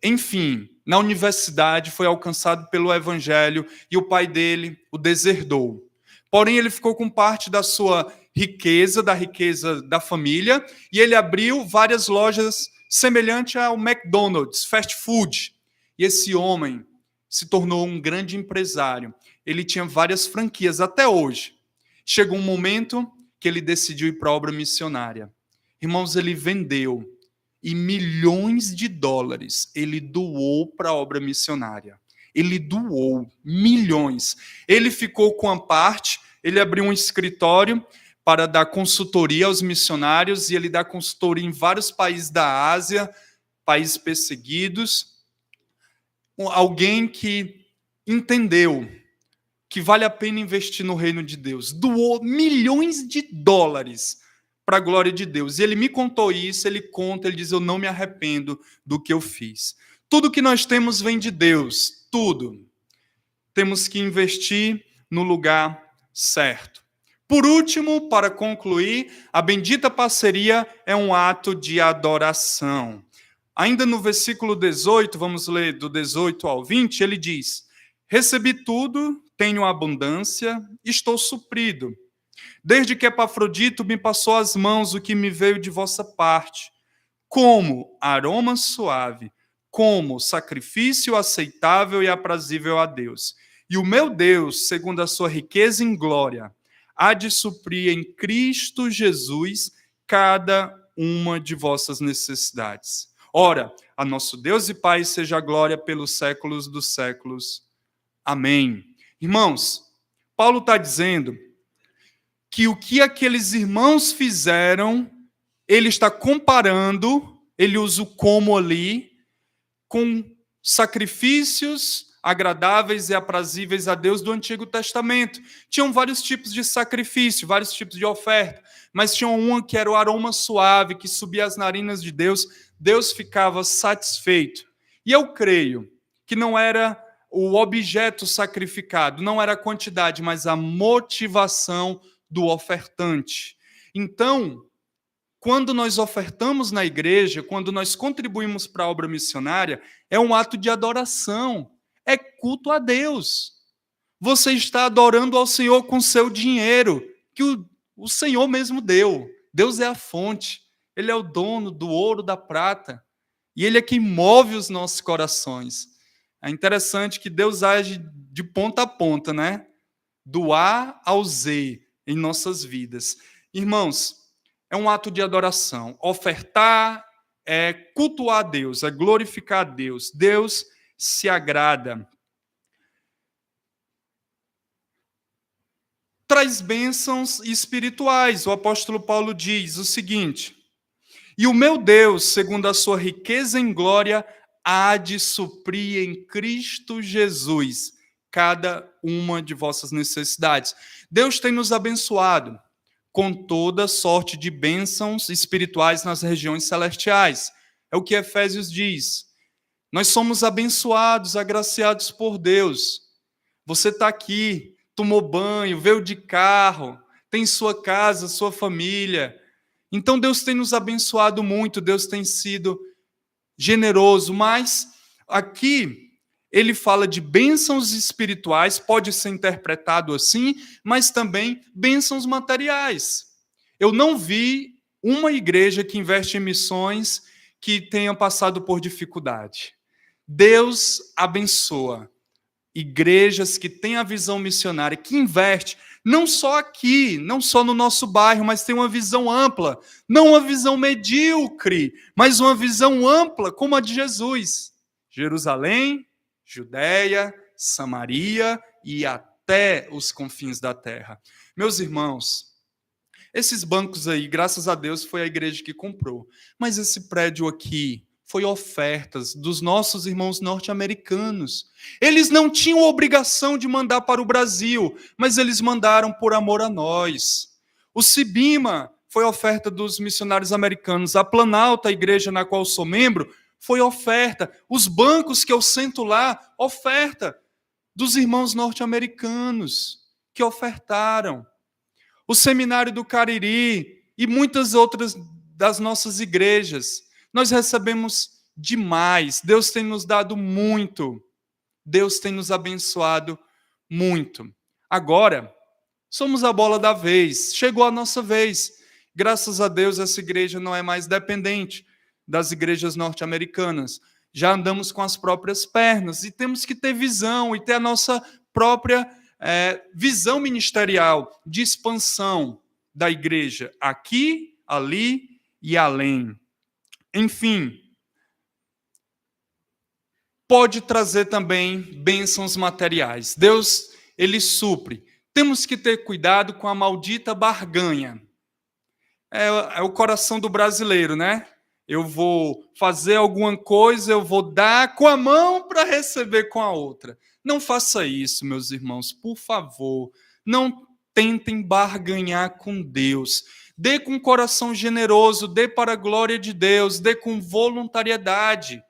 Enfim, na universidade, foi alcançado pelo evangelho e o pai dele o deserdou. Porém, ele ficou com parte da sua riqueza, da riqueza da família, e ele abriu várias lojas semelhantes ao McDonald's, fast food. E esse homem se tornou um grande empresário. Ele tinha várias franquias até hoje. Chegou um momento que ele decidiu ir para a obra missionária. Irmãos, ele vendeu e milhões de dólares ele doou para a obra missionária. Ele doou milhões. Ele ficou com a parte, ele abriu um escritório para dar consultoria aos missionários, e ele dá consultoria em vários países da Ásia, países perseguidos. Alguém que entendeu que vale a pena investir no reino de Deus. Doou milhões de dólares para a glória de Deus. E ele me contou isso, ele diz, eu não me arrependo do que eu fiz. Tudo que nós temos vem de Deus, tudo. Temos que investir no lugar certo. Por último, para concluir, a bendita parceria é um ato de adoração. Ainda no versículo 18, vamos ler do 18 ao 20, ele diz: recebi tudo, tenho abundância, estou suprido. Desde que Epafrodito me passou às mãos o que me veio de vossa parte, como aroma suave, como sacrifício aceitável e aprazível a Deus. E o meu Deus, segundo a sua riqueza em glória, há de suprir em Cristo Jesus cada uma de vossas necessidades. Ora, a nosso Deus e Pai seja a glória pelos séculos dos séculos. Amém. Irmãos, Paulo está dizendo que o que aqueles irmãos fizeram, ele está comparando, ele usa o como ali, com sacrifícios agradáveis e aprazíveis a Deus do Antigo Testamento. Tinham vários tipos de sacrifício, vários tipos de oferta, mas tinha uma que era o aroma suave, que subia às narinas de Deus, Deus ficava satisfeito. E eu creio que não era o objeto sacrificado, não era a quantidade, mas a motivação do ofertante. Então, quando nós ofertamos na igreja, quando nós contribuímos para a obra missionária, é um ato de adoração, é culto a Deus. Você está adorando ao Senhor com seu dinheiro, que o Senhor mesmo deu. Deus é a fonte, Ele é o dono do ouro, da prata, e Ele é quem move os nossos corações. É interessante que Deus age de ponta a ponta, né? Do A ao Z em nossas vidas. Irmãos, é um ato de adoração. Ofertar é cultuar a Deus, é glorificar a Deus. Deus se agrada. Traz bênçãos espirituais. O apóstolo Paulo diz o seguinte: e o meu Deus, segundo a sua riqueza em glória, há de suprir em Cristo Jesus cada uma de vossas necessidades. Deus tem nos abençoado com toda sorte de bênçãos espirituais nas regiões celestiais. É o que Efésios diz. Nós somos abençoados, agraciados por Deus. Você está aqui, tomou banho, veio de carro, tem sua casa, sua família. Então Deus tem nos abençoado muito, Deus tem sido generoso, mas aqui ele fala de bênçãos espirituais, pode ser interpretado assim, mas também bênçãos materiais. Eu não vi uma igreja que investe em missões que tenha passado por dificuldade. Deus abençoa igrejas que têm a visão missionária, que investe não só aqui, não só no nosso bairro, mas tem uma visão ampla, não uma visão medíocre, mas uma visão ampla como a de Jesus. Jerusalém, Judeia, Samaria e até os confins da terra. Meus irmãos, esses bancos aí, graças a Deus, foi a igreja que comprou. Mas esse prédio aqui foi ofertas dos nossos irmãos norte-americanos. Eles não tinham obrigação de mandar para o Brasil, mas eles mandaram por amor a nós. O Cibima foi oferta dos missionários americanos. A Planalto, a igreja na qual sou membro, foi oferta. Os bancos que eu sento lá, oferta dos irmãos norte-americanos que ofertaram. O Seminário do Cariri e muitas outras das nossas igrejas. Nós recebemos demais. Deus tem nos dado muito. Deus tem nos abençoado muito. Agora, somos a bola da vez. Chegou a nossa vez. Graças a Deus, essa igreja não é mais dependente das igrejas norte-americanas. Já andamos com as próprias pernas e temos que ter visão e ter a nossa própria visão ministerial de expansão da igreja aqui, ali e além. Enfim, pode trazer também bênçãos materiais. Deus, ele supre. Temos que ter cuidado com a maldita barganha. É o coração do brasileiro, né? Eu vou fazer alguma coisa, eu vou dar com a mão para receber com a outra. Não faça isso, meus irmãos, por favor. Não tentem barganhar com Deus. Dê com coração generoso, dê para a glória de Deus, dê com voluntariedade,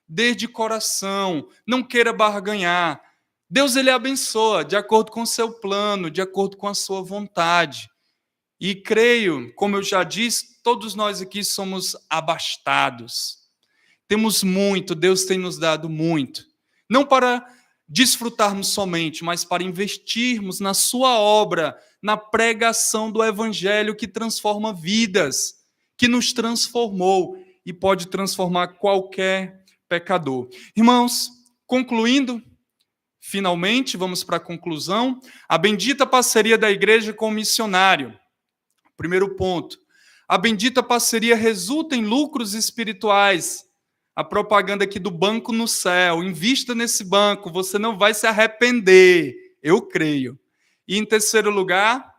dê de coração, não queira barganhar. Deus, ele abençoa de acordo com o seu plano, de acordo com a sua vontade. E creio, como eu já disse, todos nós aqui somos abastados. Temos muito, Deus tem nos dado muito. Não para desfrutarmos somente, mas para investirmos na sua obra, na pregação do evangelho que transforma vidas, que nos transformou e pode transformar qualquer pecador. Irmãos, concluindo, finalmente, vamos para a conclusão. A bendita parceria da igreja com o missionário. Primeiro ponto, a bendita parceria resulta em lucros espirituais. A propaganda aqui do banco no céu, invista nesse banco, você não vai se arrepender, eu creio. E em terceiro lugar,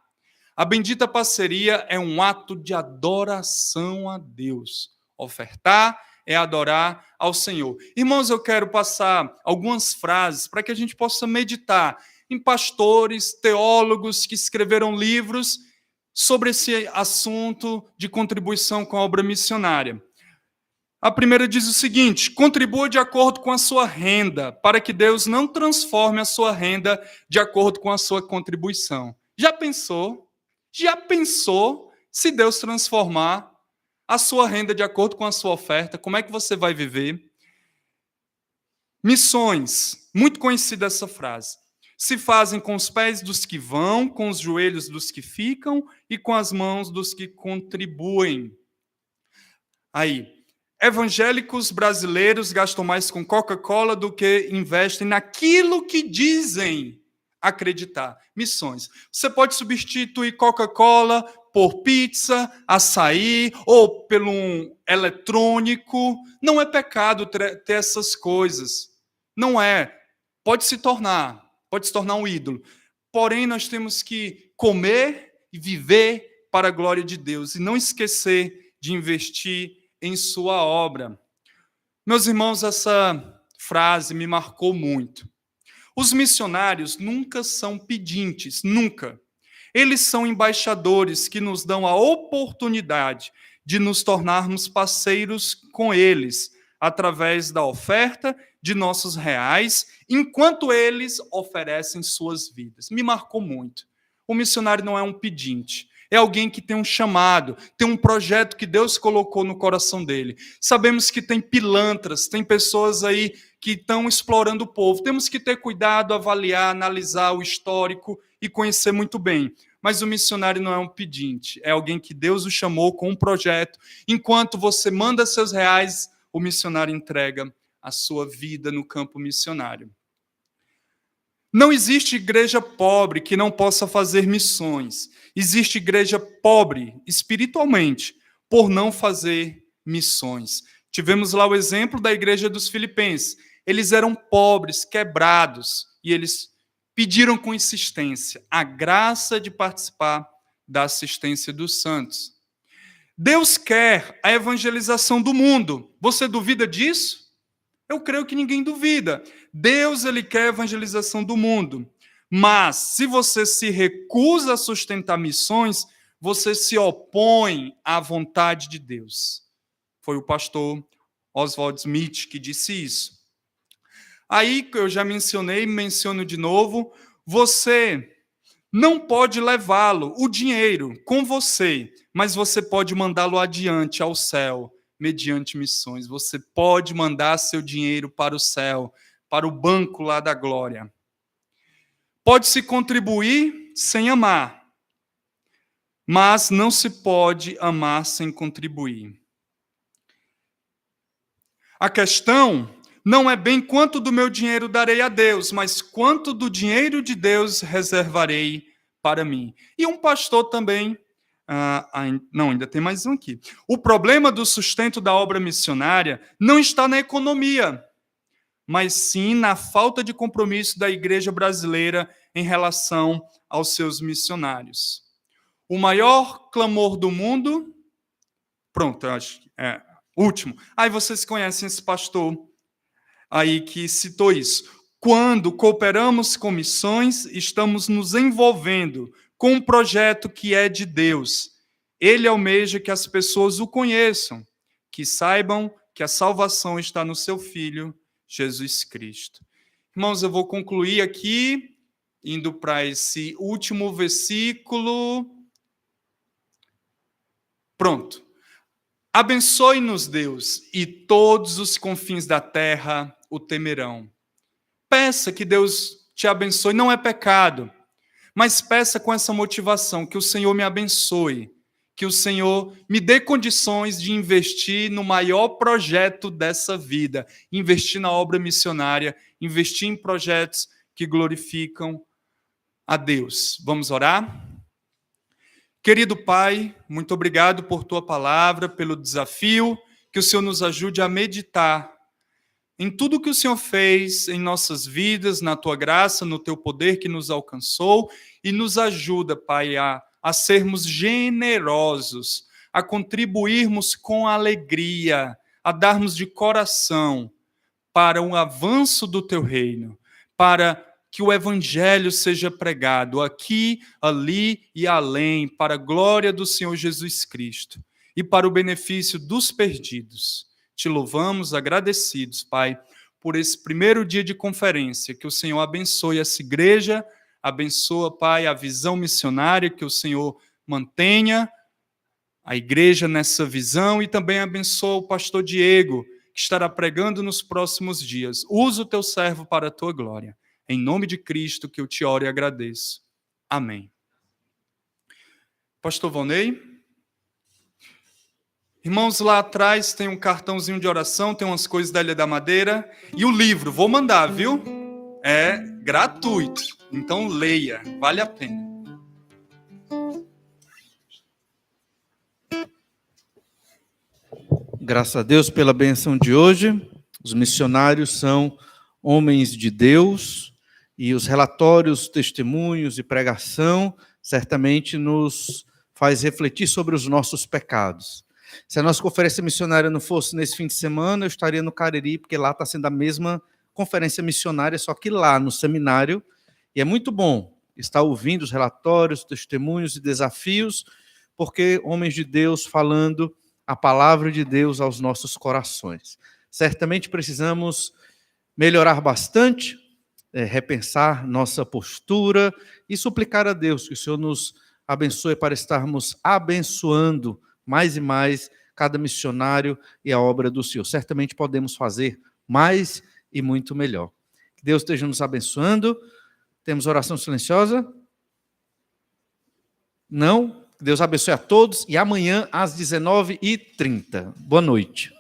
a bendita parceria é um ato de adoração a Deus. Ofertar é adorar ao Senhor. Irmãos, eu quero passar algumas frases para que a gente possa meditar em pastores, teólogos que escreveram livros sobre esse assunto de contribuição com a obra missionária. A primeira diz o seguinte: contribua de acordo com a sua renda, para que Deus não transforme a sua renda de acordo com a sua contribuição. Já pensou? Já pensou se Deus transformar a sua renda de acordo com a sua oferta? Como é que você vai viver? Missões, muito conhecida essa frase. Se fazem com os pés dos que vão, com os joelhos dos que ficam e com as mãos dos que contribuem. Aí, evangélicos brasileiros gastam mais com Coca-Cola do que investem naquilo que dizem acreditar. Missões. Você pode substituir Coca-Cola por pizza, açaí ou pelo eletrônico. Não é pecado ter essas coisas. Não é. Pode se tornar um ídolo. Porém, nós temos que comer e viver para a glória de Deus e não esquecer de investir em sua obra. Meus irmãos, essa frase me marcou muito. Os missionários nunca são pedintes, nunca. Eles são embaixadores que nos dão a oportunidade de nos tornarmos parceiros com eles, através da oferta de nossos reais, enquanto eles oferecem suas vidas. Me marcou muito. O missionário não é um pedinte, é alguém que tem um chamado, tem um projeto que Deus colocou no coração dele. Sabemos que tem pilantras, tem pessoas aí que estão explorando o povo. Temos que ter cuidado, avaliar, analisar o histórico e conhecer muito bem. Mas o missionário não é um pedinte, é alguém que Deus o chamou com um projeto. Enquanto você manda seus reais, o missionário entrega a sua vida no campo missionário. Não existe igreja pobre que não possa fazer missões. Existe igreja pobre espiritualmente por não fazer missões. Tivemos lá o exemplo da igreja dos Filipenses. Eles eram pobres, quebrados, e eles pediram com insistência a graça de participar da assistência dos santos. Deus quer a evangelização do mundo. Você duvida disso? Eu creio que ninguém duvida. Deus, ele quer a evangelização do mundo. Mas, se você se recusa a sustentar missões, você se opõe à vontade de Deus. Foi o pastor Oswald Smith que disse isso. Aí, eu já menciono de novo, você não pode levá-lo, o dinheiro, com você, mas você pode mandá-lo adiante ao céu, mediante missões. Você pode mandar seu dinheiro para o céu, para o banco lá da glória. Pode-se contribuir sem amar, mas não se pode amar sem contribuir. A questão não é bem quanto do meu dinheiro darei a Deus, mas quanto do dinheiro de Deus reservarei para mim. E um pastor também, ainda tem mais um aqui. O problema do sustento da obra missionária não está na economia, mas sim na falta de compromisso da igreja brasileira em relação aos seus missionários. O maior clamor do mundo... Pronto, eu acho que é último. Aí vocês conhecem esse pastor aí que citou isso. Quando cooperamos com missões, estamos nos envolvendo com um projeto que é de Deus. Ele almeja que as pessoas o conheçam, que saibam que a salvação está no seu Filho, Jesus Cristo. Irmãos, eu vou concluir aqui, indo para esse último versículo. Pronto. Abençoe-nos, Deus, e todos os confins da terra o temerão. Peça que Deus te abençoe, não é pecado, mas peça com essa motivação, que o Senhor me abençoe, que o Senhor me dê condições de investir no maior projeto dessa vida, investir na obra missionária, investir em projetos que glorificam a Deus. Vamos orar? Querido Pai, muito obrigado por Tua palavra, pelo desafio, que o Senhor nos ajude a meditar em tudo que o Senhor fez em nossas vidas, na Tua graça, no Teu poder que nos alcançou, e nos ajuda, Pai, a sermos generosos, a contribuirmos com alegria, a darmos de coração para um avanço do Teu reino, para que o Evangelho seja pregado aqui, ali e além, para a glória do Senhor Jesus Cristo e para o benefício dos perdidos. Te louvamos, agradecidos, Pai, por esse primeiro dia de conferência. Que o Senhor abençoe essa igreja, abençoa, Pai, a visão missionária, que o Senhor mantenha a igreja nessa visão e também abençoa o pastor Diego, que estará pregando nos próximos dias. Usa o teu servo para a tua glória. Em nome de Cristo que eu te oro e agradeço. Amém. Pastor Vonei. Irmãos, lá atrás tem um cartãozinho de oração, tem umas coisas da Ilha da Madeira. E o livro, vou mandar, viu? É gratuito. Então leia, vale a pena. Graças a Deus pela benção de hoje. Os missionários são homens de Deus e os relatórios, testemunhos e pregação certamente nos faz refletir sobre os nossos pecados. Se a nossa conferência missionária não fosse nesse fim de semana, eu estaria no Cariri, porque lá está sendo a mesma conferência missionária, só que lá no seminário, e é muito bom estar ouvindo os relatórios, testemunhos e desafios, porque homens de Deus falando a palavra de Deus aos nossos corações. Certamente precisamos melhorar bastante, repensar nossa postura e suplicar a Deus que o Senhor nos abençoe para estarmos abençoando mais e mais cada missionário e a obra do Senhor. Certamente podemos fazer mais e muito melhor. Que Deus esteja nos abençoando. Temos oração silenciosa? Não? Que Deus abençoe a todos e amanhã às 19h30. Boa noite.